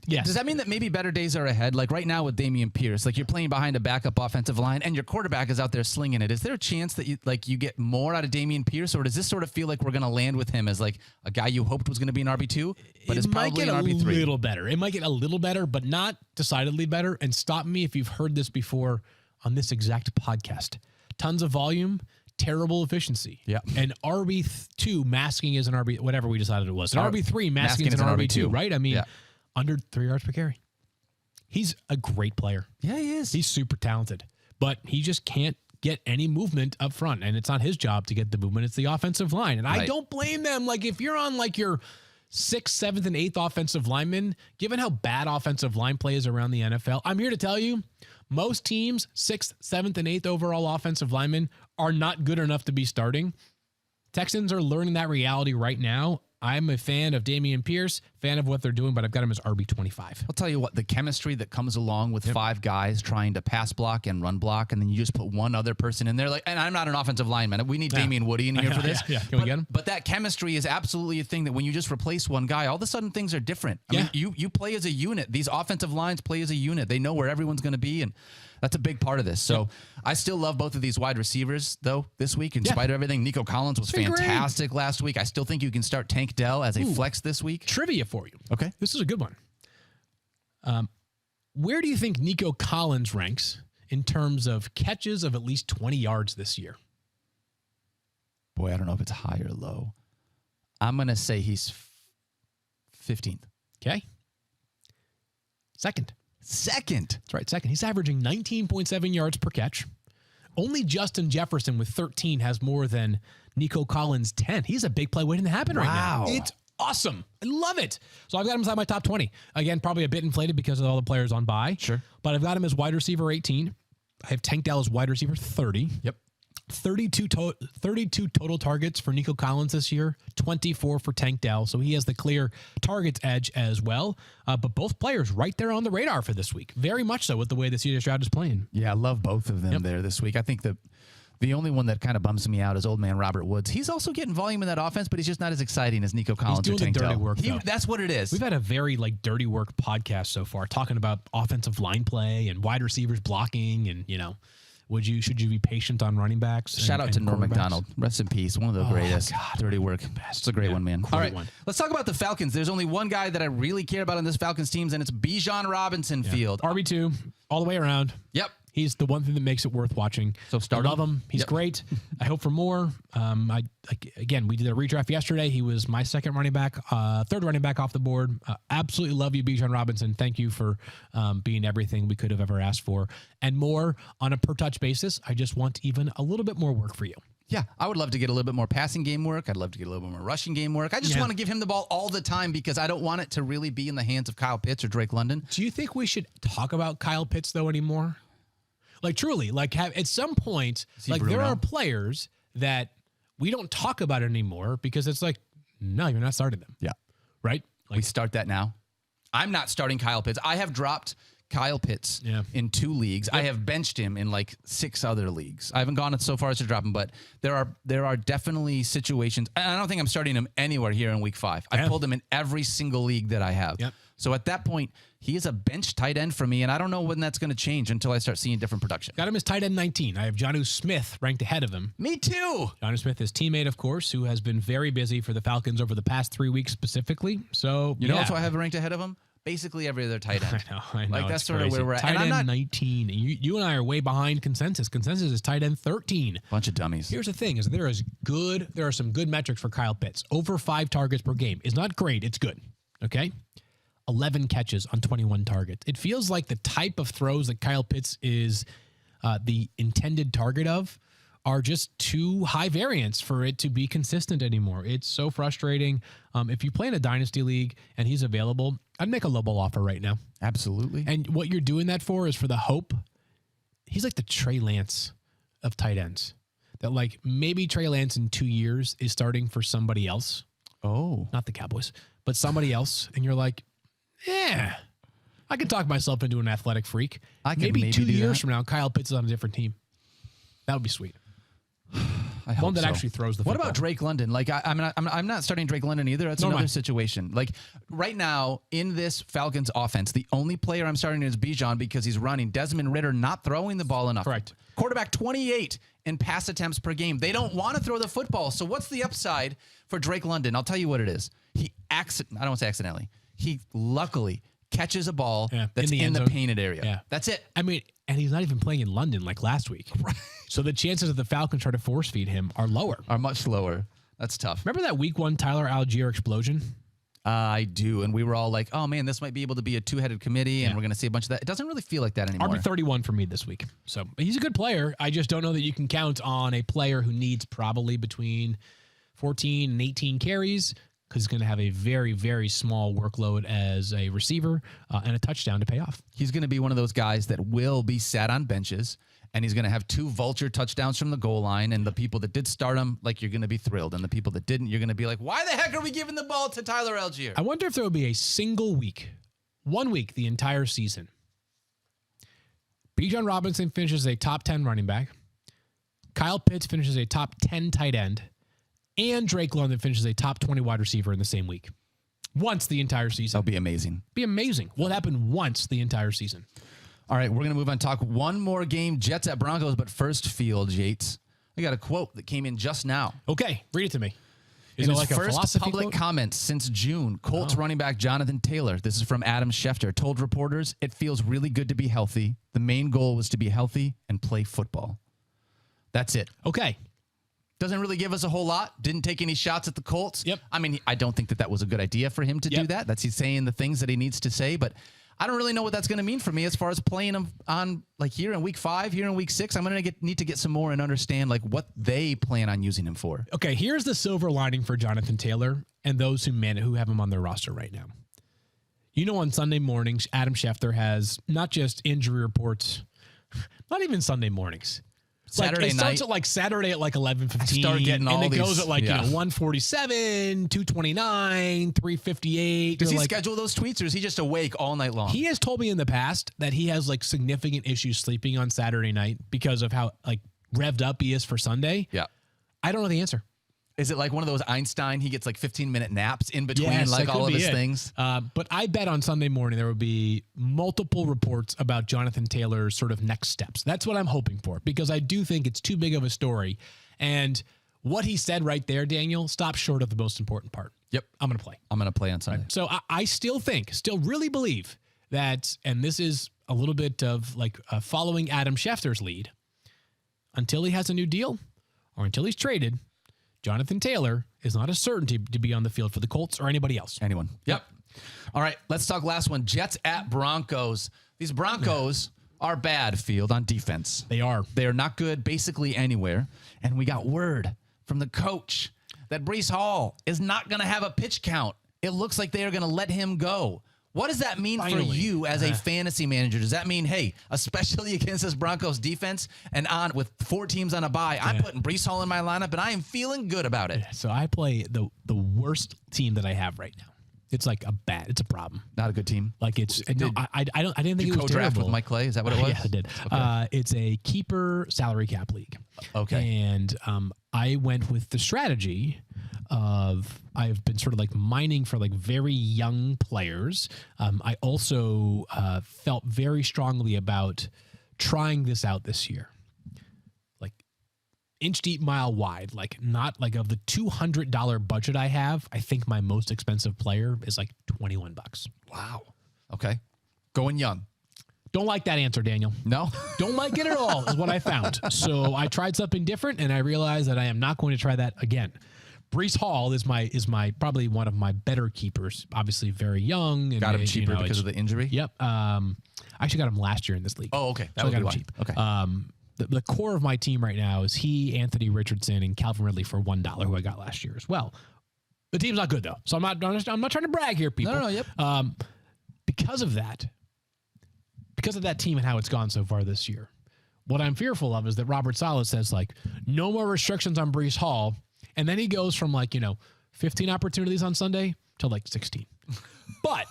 yes. Does that mean that maybe better days are ahead? Like right now with Dameon Pierce, like you're playing behind a backup offensive line and your quarterback is out there slinging it. Is there a chance that you get more out of Dameon Pierce, or does this sort of feel like we're going to land with him as like a guy you hoped was going to be an RB2, but is probably an RB3? It might get a little better. It might get a little better, but not decidedly better. And stop me if you've heard this before on this exact podcast. Tons of volume, terrible efficiency. Yeah. And RB2 masking is an RB, whatever we decided it was. An RB3 masking is an RB2, right? I mean, under 3 yards per carry. He's a great player. Yeah, he is. He's super talented, but he just can't get any movement up front. And it's not his job to get the movement. It's the offensive line. And I don't blame them. Like, if you're on like your 6th, 7th, and 8th offensive linemen, given how bad offensive line play is around the NFL, I'm here to tell you, most teams, 6th, 7th, and 8th overall offensive linemen are not good enough to be starting. Texans are learning that reality right now, I'm a fan of Dameon Pierce, fan of what they're doing, but I've got him as RB25. I'll tell you what, the chemistry that comes along with 5 guys trying to pass block and run block, and then you just put one other person in there. Like, and I'm not an offensive lineman. We need Damian Woody in here for this. Yeah. Can we get him? But that chemistry is absolutely a thing that when you just replace one guy, all of a sudden things are different. I mean, you play as a unit. These offensive lines play as a unit. They know where everyone's going to be, and that's a big part of this. So I still love both of these wide receivers, though, this week, in spite of everything. Nico Collins was fantastic last week. I still think you can start Tank Dell as a flex this week. Trivia for you. Okay. This is a good one. Where do you think Nico Collins ranks in terms of catches of at least 20 yards this year? Boy, I don't know if it's high or low. I'm going to say he's 15th. Okay. Second. That's right, second. He's averaging 19.7 yards per catch. Only Justin Jefferson with 13 has more than Nico Collins 10. He's a big play waiting to happen right now. It's awesome. I love it. So I've got him inside my top 20. Again, probably a bit inflated because of all the players on bye. Sure. But I've got him as wide receiver 18. I have Tank Dell as wide receiver 30. Yep. 32 total targets for Nico Collins this year, 24 for Tank Dell. So he has the clear targets edge as well. But both players right there on the radar for this week. Very much so with the way the CJ Stroud is playing. Yeah, I love both of them there this week. I think the only one that kind of bums me out is old man Robert Woods. He's also getting volume in that offense, but he's just not as exciting as Nico Collins or Tank Dell. He's doing the dirty work, though. That's what it is. We've had a very dirty work podcast so far, talking about offensive line play and wide receivers blocking and, should you be patient on running backs? Shout out to Norm Macdonald. Rest in peace. One of the greatest. Dirty work. It's a great one, man. All right, let's talk about the Falcons. There's only one guy that I really care about on this Falcons teams, and it's Bijan Robinson Field. RB2 all the way around. Yep. He's the one thing that makes it worth watching. So start I love him. He's great. I hope for more. Again, we did a redraft yesterday. He was my third running back off the board. Absolutely love you, Bijan Robinson. Thank you for being everything we could have ever asked for and more on a per touch basis. I just want even a little bit more work for you. Yeah, I would love to get a little bit more passing game work. I'd love to get a little bit more rushing game work. I just want to give him the ball all the time because I don't want it to really be in the hands of Kyle Pitts or Drake London. Do you think we should talk about Kyle Pitts, though, anymore? Truly, at some point, there are players that we don't talk about anymore because it's no, you're not starting them. Yeah. Right? We start that now. I'm not starting Kyle Pitts. I have dropped Kyle Pitts in 2 leagues. Yep. I have benched him in 6 other leagues. I haven't gone so far as to drop him, but there are definitely situations. I don't think I'm starting him anywhere here in week 5. I pulled him in every single league that I have. Yep. So at that point, he is a bench tight end for me, and I don't know when that's going to change until I start seeing different production. Got him as tight end 19. I have Jonnu Smith ranked ahead of him. Me too. Jonnu Smith, his teammate, of course, who has been very busy for the Falcons over the past 3 weeks specifically. So you know also I have ranked ahead of him? Basically every other tight end. I know. That's sort of where we're at. Tight end 19. You and I are way behind consensus. Consensus is tight end 13. Bunch of dummies. Here's the thing: there are some good metrics for Kyle Pitts. Over 5 targets per game is not great. It's good. Okay. 11 catches on 21 targets. It feels like the type of throws that Kyle Pitts is the intended target of are just too high variance for it to be consistent anymore. It's so frustrating. If you play in a dynasty league and he's available, I'd make a low ball offer right now. Absolutely. And what you're doing that for is for the hope. He's like the Trey Lance of tight ends. That maybe Trey Lance in 2 years is starting for somebody else. Oh. Not the Cowboys, but somebody else. And you're like, yeah, I could talk myself into an athletic freak. Maybe 2 years from now, Kyle Pitts is on a different team. That would be sweet. One that actually throws the football. What about Drake London? I'm not starting Drake London either. That's another situation. Right now in this Falcons offense, the only player I'm starting is Bijan because he's running. Desmond Ridder not throwing the ball enough. Correct. Quarterback 28 in pass attempts per game. They don't want to throw the football. So what's the upside for Drake London? I'll tell you what it is. I don't want to say accidentally. He luckily catches a ball that's in the painted area. Yeah. That's it. I mean, and he's not even playing in London like last week. Right. So the chances that the Falcons try to force feed him are lower. Are much lower. That's tough. Remember that week 1 Tyler Allegeir explosion? I do. And we were all like, oh, man, this might be able to be a 2-headed committee, and we're going to see a bunch of that. It doesn't really feel like that anymore. RB31 for me this week. So he's a good player. I just don't know that you can count on a player who needs probably between 14 and 18 carries because he's going to have a very, very small workload as a receiver and a touchdown to pay off. He's going to be one of those guys that will be sat on benches and he's going to have 2 vulture touchdowns from the goal line, and the people that did start him, like, you're going to be thrilled, and the people that didn't, you're going to be like, why the heck are we giving the ball to Tyler Allegeir? I wonder if there would be a single week, 1 week the entire season, Bijan Robinson finishes a top 10 running back, Kyle Pitts finishes a top 10 tight end, and Drake London finishes a top 20 wide receiver in the same week. Once the entire season. That'll be amazing. Be amazing. What happened once the entire season? All right, we're going to move on and talk one more game, Jets at Broncos, but first, Field, Yates. I got a quote that came in just now. Okay, read it to me. Is in it his like a first philosophy public quote? comments since June, Colts running back Jonathan Taylor, this is from Adam Schefter, told reporters, it feels really good to be healthy. The main goal was to be healthy and play football. That's it. Okay. Doesn't really give us a whole lot. Didn't take any shots at the Colts. Yep. I mean, I don't think that was a good idea for him to do that. That's he's saying the things that he needs to say, but I don't really know what that's going to mean for me as far as playing him on, like, here in week 5, here in week 6. I'm going to need to get some more and understand, like, what they plan on using him for. Okay, here's the silver lining for Jonathan Taylor and those who have him on their roster right now. You know, on Sunday mornings, Adam Schefter has not just injury reports, not even Sunday mornings. Saturday it night. starts at like Saturday at like 11:15. Start getting all and it these, goes at like 147, 229, 358. Does he like, schedule those tweets, or is he just awake all night long? He has told me in the past that he has like significant issues sleeping on Saturday night because of how like revved up he is for Sunday. Yeah. I don't know the answer. Is it like one of those Einstein, he gets like 15-minute naps in between like all of his things? But I bet on Sunday morning there will be multiple reports about Jonathan Taylor's sort of next steps. That's what I'm hoping for, because I do think it's too big of a story. And what he said right there, Daniel, stops short of the most important part. Yep. I'm going to play. I'm going to play on Sunday. So I still really believe that, and this is a little bit of like following Adam Schefter's lead, until he has a new deal or until he's traded, Jonathan Taylor is not a certainty to be on the field for the Colts or anybody else. Anyone. Yep. All right, let's talk last one. Jets at Broncos. These Broncos are bad, Field, on defense. They are. They are not good basically anywhere. And we got word from the coach that Breece Hall is not going to have a pitch count. It looks like they are going to let him go. What does that mean for you as a fantasy manager? Does that mean, hey, especially against this Broncos defense and on with 4 teams on a bye, I'm putting Breece Hall in my lineup and I am feeling good about it? So I play the worst team that I have right now. It's like it's a problem. Not a good team. Like I didn't think it was co-draft terrible. with Mike Clay? Is that what it was? Yeah, I did. Okay. It's a keeper salary cap league. Okay. And I went with the strategy of I've been sort of like mining for like very young players. I also felt very strongly about trying this out this year. Like inch deep, mile wide, like not like of the $200 budget I have, I think my most expensive player is like $21. Wow. Okay. Going young. Don't like that answer, Daniel. No? Don't like it at all is what I found. So I tried something different and I realized that I am not going to try that again. Breece Hall is my probably one of my better keepers. Obviously, very young. And got him cheaper because of the injury? Yep. I actually got him last year in this league. Oh, okay. That so I got him cheap. Okay. The core of my team right now is Anthony Richardson, and Calvin Ridley for $1, who I got last year as well. The team's not good though, so I'm not trying to brag here, people. No. Yep. Because of that team and how it's gone so far this year, what I'm fearful of is that Robert Saleh says like no more restrictions on Breece Hall. And then he goes from 15 opportunities on Sunday to 16. But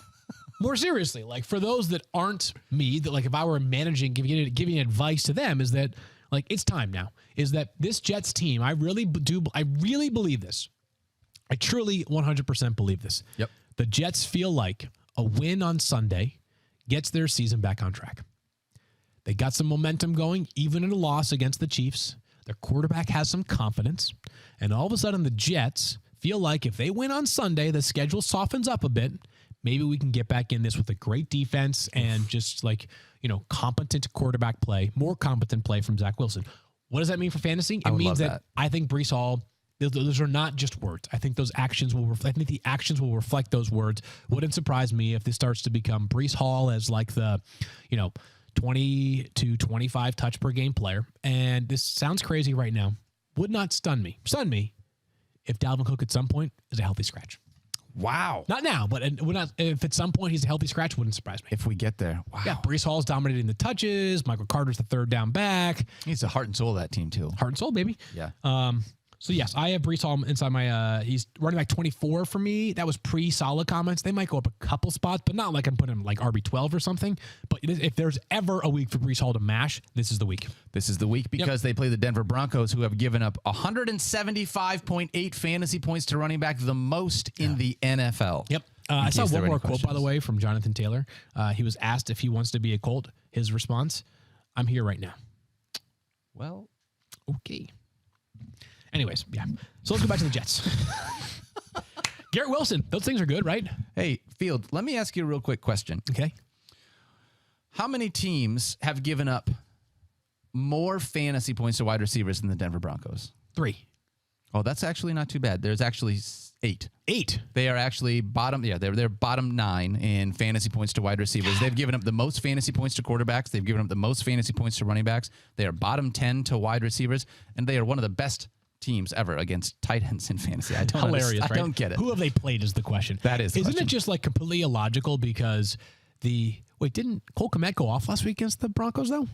more seriously, like for those that aren't me, that like if I were managing, giving advice to them is that like it's time now. Is that this Jets team? I really believe this. I truly 100% believe this. Yep. The Jets feel like a win on Sunday gets their season back on track. They got some momentum going, even in a loss against the Chiefs. Their quarterback has some confidence. And all of a sudden, the Jets feel like if they win on Sunday, the schedule softens up a bit. Maybe we can get back in this with a great defense and just competent quarterback play, more competent play from Zach Wilson. What does that mean for fantasy? It means that I think Breece Hall, those are not just words. I think those actions will reflect. I think the actions will reflect those words. Wouldn't surprise me if this starts to become Breece Hall as like the, 20 to 25 touch per game player. And this sounds crazy right now. Would not stun me if Dalvin Cook at some point is a healthy scratch. Wow. Not now, but if at some point he's a healthy scratch, wouldn't surprise me. If we get there. Wow. Yeah, Breece Hall's dominating the touches. Michael Carter's the third down back. He's the heart and soul of that team, too. Heart and soul, baby. Yeah. So, yes, I have Breece Hall inside my he's running back 24 for me. That was pre-solid comments. They might go up a couple spots, but not like I'm putting him like RB12 or something. But if there's ever a week for Breece Hall to mash, this is the week. This is the week because they play the Denver Broncos, who have given up 175.8 fantasy points to running back, the most in the NFL. Yep. I saw one more quote, by the way, from Jonathan Taylor. He was asked if he wants to be a Colt. His response, I'm here right now. Well, okay. Anyways, yeah. So let's go back to the Jets. Garrett Wilson. Those things are good, right? Hey, Field, let me ask you a real quick question. Okay. How many teams have given up more fantasy points to wide receivers than the Denver Broncos? 3. Oh, that's actually not too bad. There's actually 8. 8. They are actually bottom. Yeah, they're bottom 9 in fantasy points to wide receivers. They've given up the most fantasy points to quarterbacks. They've given up the most fantasy points to running backs. They are bottom 10 to wide receivers, and they are one of the best teams ever against tight ends in fantasy. I don't Hilarious, right? I don't get it. Who have they played is the question. That is the Isn't question. it just like completely illogical because didn't Cole Kmet go off last week against the Broncos though?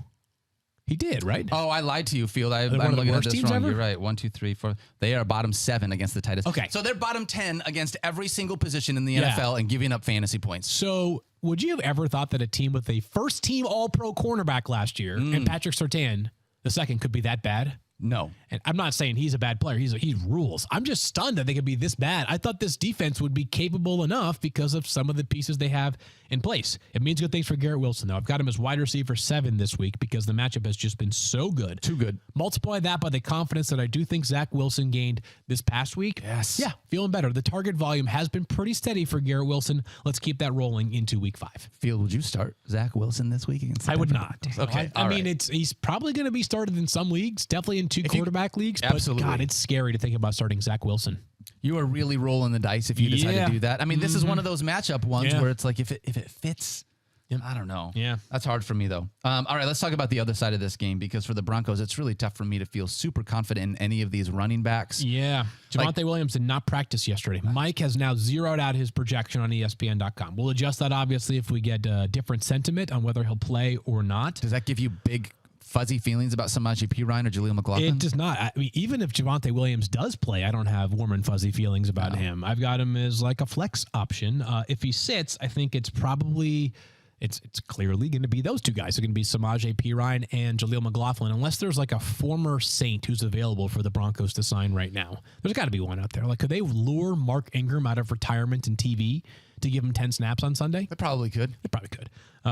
He did, right? Oh, I lied to you, Field. I'm one of the looking at worst this teams wrong. ever? You're right. 1, 2, 3, 4. They are bottom 7 against the tight ends. Okay. So they're bottom 10 against every single position in the NFL and giving up fantasy points. So would you have ever thought that a team with a first-team All-Pro cornerback last year and Patrick Surtain, the second, could be that bad? No. And I'm not saying he's a bad player. He rules. I'm just stunned that they could be this bad. I thought this defense would be capable enough because of some of the pieces they have in place. It means good things for Garrett Wilson, though. I've got him as wide receiver 7 this week because the matchup has just been so good. Too good. Multiply that by the confidence that I do think Zach Wilson gained this past week. Yes. Yeah, feeling better. The target volume has been pretty steady for Garrett Wilson. Let's keep that rolling into week 5. Field, would you start Zach Wilson this week against the I would Denver not. Broncos? Okay. I mean, he's probably going to be started in some leagues, definitely in 2 quarterback leagues. Absolutely. But God, it's scary to think about starting Zach Wilson. You are really rolling the dice if you decide to do that. I mean, this is one of those matchup ones where it's like if it fits, I don't know. Yeah. That's hard for me, though. All right, let's talk about the other side of this game because for the Broncos, it's really tough for me to feel super confident in any of these running backs. Yeah. Javonte Williams did not practice yesterday. Mike has now zeroed out his projection on ESPN.com. We'll adjust that, obviously, if we get different sentiment on whether he'll play or not. Does that give you big fuzzy feelings about Samaje Perine or Jaleel McLaughlin? It does not. I mean, even if Javonte Williams does play, I don't have warm and fuzzy feelings about him. I've got him as like a flex option. If he sits, I think it's probably... It's clearly going to be those 2 guys. They're going to be Samaje Perine and Jaleel McLaughlin, unless there's like a former Saint who's available for the Broncos to sign right now. There's got to be one out there. Like, could they lure Mark Ingram out of retirement and TV to give him 10 snaps on Sunday? They probably could. They probably could.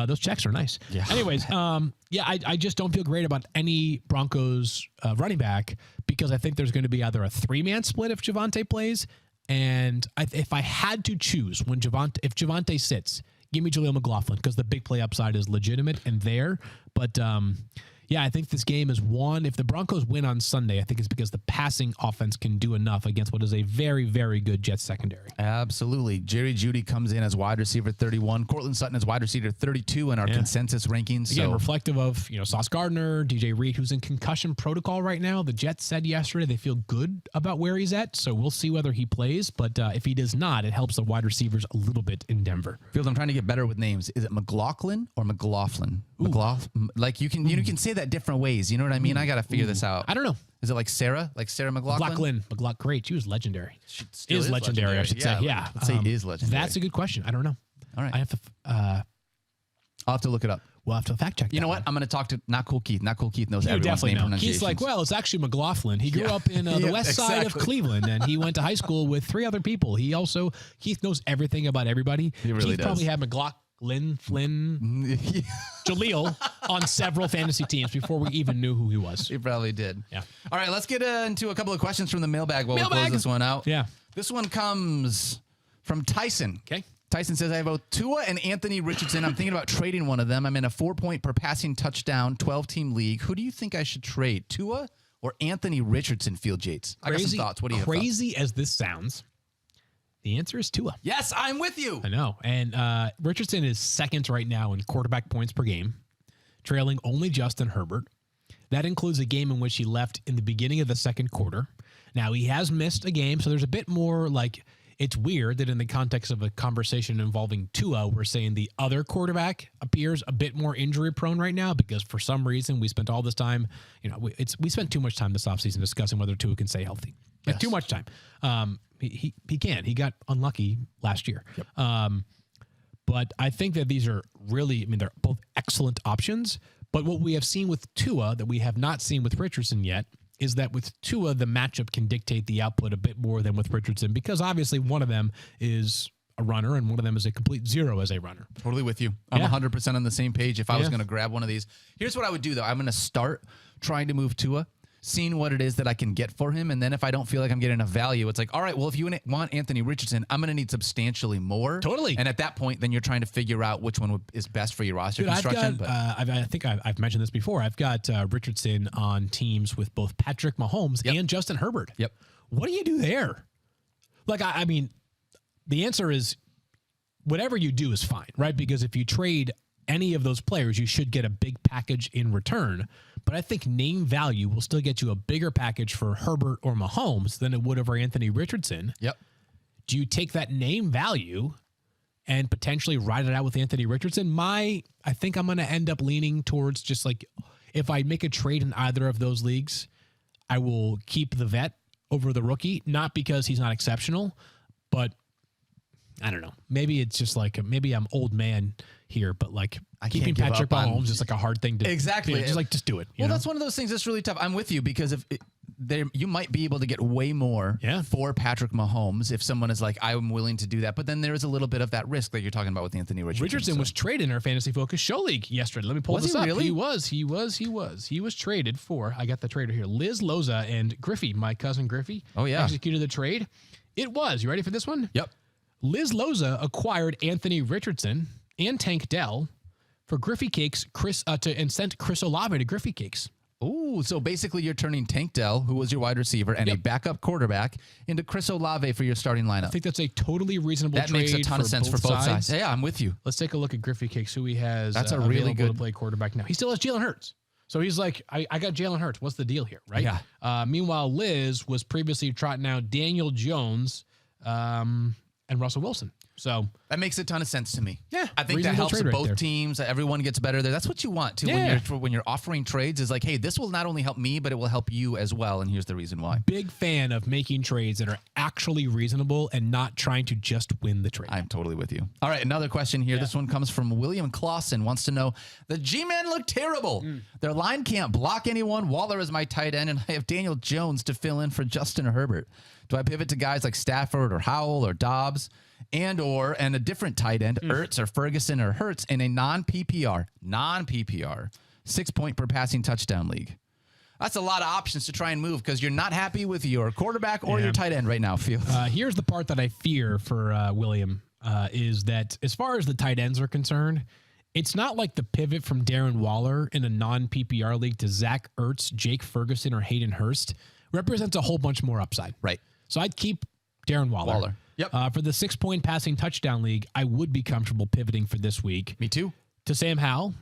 Those checks are nice. Yeah. Anyways, I just don't feel great about any Broncos running back because I think there's going to be either a 3-man split if Javonte plays, and if I had to choose if Javonte sits, give me Jaleel McLaughlin because the big play upside is legitimate and there. But, I think this game is won. If the Broncos win on Sunday, I think it's because the passing offense can do enough against what is a very, very good Jets secondary. Absolutely. Jerry Jeudy comes in as wide receiver 31. Cortland Sutton is wide receiver 32 in our consensus rankings. Again, reflective of Sauce Gardner, DJ Reed, who's in concussion protocol right now. The Jets said yesterday they feel good about where he's at, so we'll see whether he plays. But if he does not, it helps the wide receivers a little bit in Denver. Field, I'm trying to get better with names. Is it McLaughlin or McLaughlin? McLaughlin. Like you can say that different ways. You know what I mean? I got to figure this out. I don't know. Is it like Sarah? Like Sarah McLaughlin? McLaughlin. Great. She was legendary. She still is legendary, I should say. Yeah. Let's say is legendary. That's a good question. I don't know. All right. I have to. I'll have to look it up. We'll have to fact check. You know what? I'm going to talk to Not Cool Keith. Not Cool Keith knows everyone's name pronunciations. He's like, well, it's actually McLaughlin. He grew up in the west side of Cleveland, and he went to high school with 3 other people. Keith knows everything about everybody. He really Keith does. Probably had McLaughlin, Flynn, Jaleel on several fantasy teams before we even knew who he was. He probably did. Yeah. All right, let's get into a couple of questions from the mailbag while we close this one out. Yeah. This one comes from Tyson. Okay. Tyson says, I have both Tua and Anthony Richardson. I'm thinking about trading one of them. I'm in a 4-point per passing touchdown, 12-team league. Who do you think I should trade, Tua or Anthony Richardson, Field Yates? I got some thoughts. What do you have? Crazy as this sounds, the answer is Tua. Yes, I'm with you. I know. And Richardson is second right now in quarterback points per game, trailing only Justin Herbert. That includes a game in which he left in the beginning of the second quarter. Now, he has missed a game, so there's a bit more like it's weird that in the context of a conversation involving Tua, we're saying the other quarterback appears a bit more injury prone right now because for some reason we spent all this time, we spent too much time this offseason discussing whether Tua can stay healthy. Like, too much time. He can. He got unlucky last year. Yep. But I think that these are really, they're both excellent options. But what we have seen with Tua that we have not seen with Richardson yet is that with Tua, the matchup can dictate the output a bit more than with Richardson because obviously one of them is a runner and one of them is a complete zero as a runner. Totally with you. I'm 100% on the same page. If I was going to grab one of these, here's what I would do, though. I'm going to start trying to move Tua, seeing what it is that I can get for him. And then if I don't feel like I'm getting enough value, it's like, all right, well, if you want Anthony Richardson, I'm going to need substantially more. Totally. And at that point, then you're trying to figure out which one is best for your roster construction. I think I've mentioned this before. I've got Richardson on teams with both Patrick Mahomes and Justin Herbert. Yep. What do you do there? Like, the answer is whatever you do is fine, right? Because if you trade any of those players, you should get a big package in return. But I think name value will still get you a bigger package for Herbert or Mahomes than it would over Anthony Richardson. Yep. Do you take that name value and potentially ride it out with Anthony Richardson? I think I'm going to end up leaning towards just like if I make a trade in either of those leagues, I will keep the vet over the rookie, not because he's not exceptional, but I don't know. Maybe it's just like maybe I'm old man here, but like keeping Patrick Mahomes is like a hard thing to exactly. Just do it. Well, that's one of those things that's really tough. I'm with you because if you might be able to get way more for Patrick Mahomes if someone is like, I'm willing to do that. But then there is a little bit of that risk that you're talking about with Anthony Richardson. Richardson was traded in our Fantasy Focus Show League yesterday. Let me pull this up. Really? He was traded for, I got the trader here, Liz Loza and Griffey, my cousin Griffey. Oh, yeah. Executed the trade. It was. You ready for this one? Yep. Liz Loza acquired Anthony Richardson and Tank Dell for Griffey Cakes, and sent Chris Olave to Griffey Cakes. Ooh, so basically you're turning Tank Dell, who was your wide receiver, and a backup quarterback, into Chris Olave for your starting lineup. I think that's a totally reasonable trade. That makes a ton of sense for both sides. Yeah, I'm with you. Let's take a look at Griffey Cakes, who he has. That's a really good to play quarterback now. He still has Jalen Hurts. So he's like, I got Jalen Hurts. What's the deal here, right? Yeah. Meanwhile, Liz was previously trotting out Daniel Jones and Russell Wilson. So that makes a ton of sense to me. Yeah, I think that helps both teams. Everyone gets better there. That's what you want too when you're offering trades. Is like, hey, this will not only help me, but it will help you as well. And here's the reason why. Big fan of making trades that are actually reasonable and not trying to just win the trade. I'm totally with you. All right, another question here. This one comes from William Clausen. Wants to know, the G-men look terrible. Their line can't block anyone. Waller is my tight end, and I have Daniel Jones to fill in for Justin Herbert. Do I pivot to guys like Stafford or Howell or Dobbs? And a different tight end, Ertz or Ferguson or Hurts in a non-PPR 6-point per passing touchdown league. That's a lot of options to try and move because you're not happy with your quarterback or your tight end right now, Fields. Here's the part that I fear for William is that as far as the tight ends are concerned, it's not like the pivot from Darren Waller in a non-PPR league to Zach Ertz, Jake Ferguson, or Hayden Hurst represents a whole bunch more upside. Right. So I'd keep Darren Waller. Yep. For the 6-point passing touchdown league, I would be comfortable pivoting for this week. Me too. To Sam Howell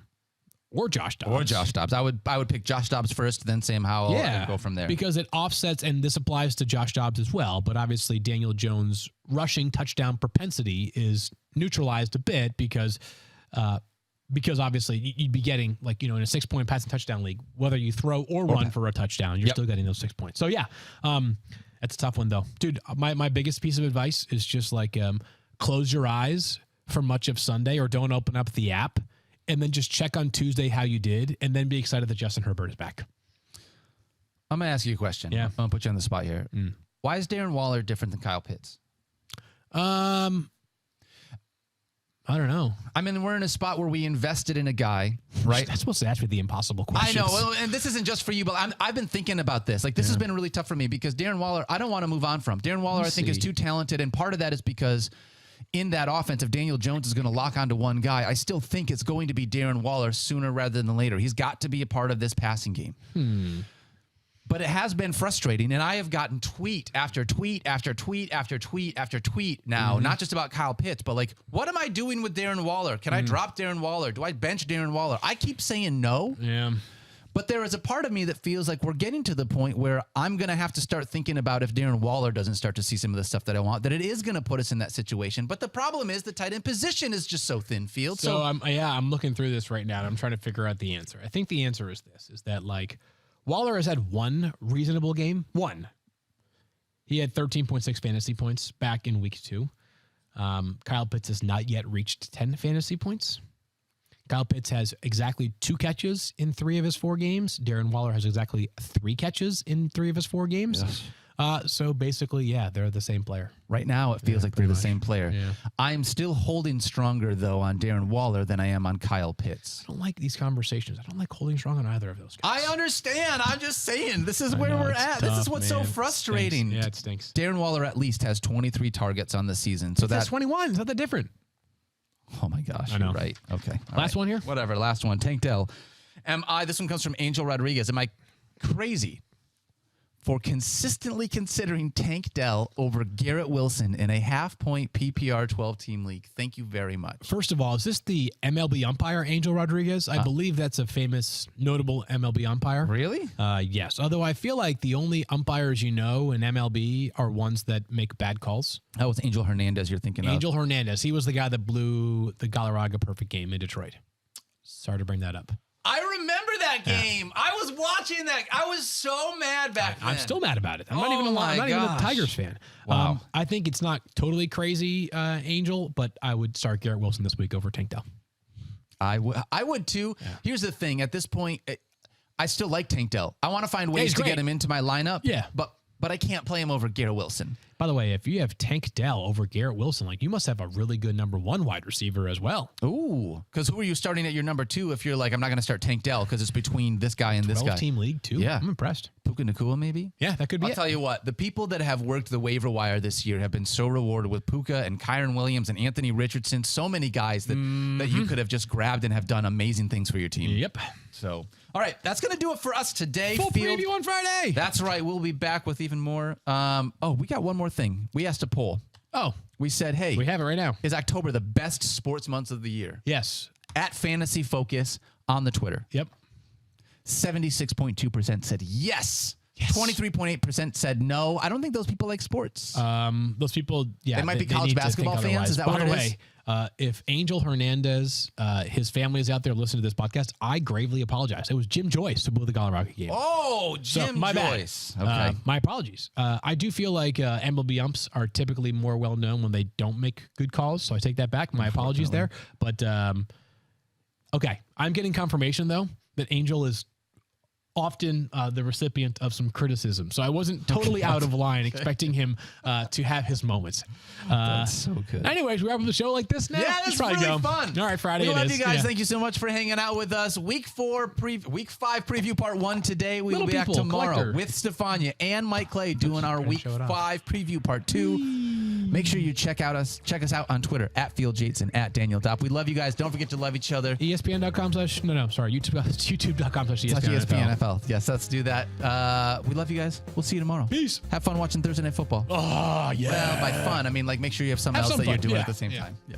or Josh Dobbs. I would pick Josh Dobbs first, then Sam Howell, and go from there. Because it offsets, and this applies to Josh Dobbs as well, but obviously Daniel Jones' rushing touchdown propensity is neutralized a bit because obviously you'd be getting, like, in a 6-point passing touchdown league, whether you throw or run for a touchdown, you're still getting those 6 points. So that's a tough one, though. Dude, my biggest piece of advice is just like close your eyes for much of Sunday or don't open up the app and then just check on Tuesday how you did and then be excited that Justin Herbert is back. I'm going to ask you a question. Yeah. I'm going to put you on the spot here. Why is Darren Waller different than Kyle Pitts? I don't know. I mean, we're in a spot where we invested in a guy, right? That's supposed to ask me the impossible questions. I know. Well, and this isn't just for you, but I've been thinking about this. Like, this has been really tough for me because Darren Waller, I don't want to move on from. Darren Waller, I think, is too talented. And part of that is because in that offense, if Daniel Jones is going to lock onto one guy, I still think it's going to be Darren Waller sooner rather than later. He's got to be a part of this passing game. But it has been frustrating, and I have gotten tweet after tweet after tweet after tweet after tweet now, not just about Kyle Pitts, but like, what am I doing with Darren Waller? Can I drop Darren Waller? Do I bench Darren Waller? I keep saying no. Yeah. But there is a part of me that feels like we're getting to the point where I'm going to have to start thinking about if Darren Waller doesn't start to see some of the stuff that I want, that it is going to put us in that situation. But the problem is the tight end position is just so thin field. So I'm looking through this right now, and I'm trying to figure out the answer. I think the answer is this, is that, like, Waller has had one reasonable game. One. He had 13.6 fantasy points back in week 2. Kyle Pitts has not yet reached 10 fantasy points. Kyle Pitts has exactly 2 catches in 3 of his 4 games. Darren Waller has exactly 3 catches in 3 of his 4 games. Yes. So basically, yeah, they're the same player. Right now, it feels like they're the same player. Yeah. I'm still holding stronger, though, on Darren Waller than I am on Kyle Pitts. I don't like these conversations. I don't like holding strong on either of those guys. I understand. I'm just saying. This is where we're at. Tough, this is what's so frustrating. Yeah, it stinks. Darren Waller at least has 23 targets on the season. So that's 21. It's not that different. Oh, my gosh. You're right. Okay. Last one here? Whatever. Last one. Tank Dell. This one comes from Angel Rodriguez. Am I crazy for consistently considering Tank Dell over Garrett Wilson in a half-point PPR 12-team league? Thank you very much. First of all, is this the MLB umpire, Angel Rodriguez? I believe that's a famous, notable MLB umpire. Really? Yes. Although I feel like the only umpires you know in MLB are ones that make bad calls. Oh, it's Angel Hernandez you're thinking of. Angel Hernandez. He was the guy that blew the Galarraga perfect game in Detroit. Sorry to bring that up. I remember that game. Yeah. I was watching that. I was so mad back then. I'm still mad about it. I'm not even a Tigers fan. Wow. I think it's not totally crazy, Angel, but I would start Garrett Wilson this week over Tank Dell. I would too. Yeah. Here's the thing. At this point, I still like Tank Dell. I want to find ways to get him into my lineup. Yeah. But I can't play him over Garrett Wilson. By the way, if you have Tank Dell over Garrett Wilson, like, you must have a really good number 1 wide receiver as well. Ooh, because who are you starting at your number 2 if you're like, I'm not going to start Tank Dell because it's between this guy and this guy? 12-team league, too? Yeah. I'm impressed. Puka Nacua, maybe? Yeah, that could be I'll tell you what, the people that have worked the waiver wire this year have been so rewarded with Puka and Kyron Williams and Anthony Richardson. So many guys that you could have just grabbed and have done amazing things for your team. Yep. So, all right, that's going to do it for us today. Full preview on Friday. That's right. We'll be back with even more. We got one more thing. We asked a poll. Oh. We said, hey. We have it right now. Is October the best sports month of the year? Yes. At Fantasy Focus on the Twitter. Yep. 76.2% said yes. 23.8% said no. I don't think those people like sports. Those people, yeah. They might be college basketball fans. Is that what it is? If Angel Hernandez, his family is out there listening to this podcast, I gravely apologize. It was Jim Joyce who blew the Galarraga game. Oh, Jim Joyce. Okay. My apologies. I do feel like MLB umps are typically more well-known when they don't make good calls, so I take that back. My apologies there. But, okay. I'm getting confirmation, though, that Angel is often the recipient of some criticism. So I wasn't totally out of line expecting him to have his moments. That's so good. Anyways, we wrap up the show like this now. Yeah, that's really fun. All right, Friday we it love is. You guys. Yeah. Thank you so much for hanging out with us. Week 5 preview part 1 today. We will be back tomorrow with Stefania and Mike Clay doing our week 5 preview part 2. Make sure you check us out on Twitter at FieldJates and at Daniel Dopp. We love you guys. Don't forget to love each other. YouTube.com/ESPN NFL. Yes, let's do that. We love you guys. We'll see you tomorrow. Peace. Have fun watching Thursday Night Football. Oh, yeah. Well, by fun, I mean, like, make sure you have something else that you're doing at the same time. Yeah.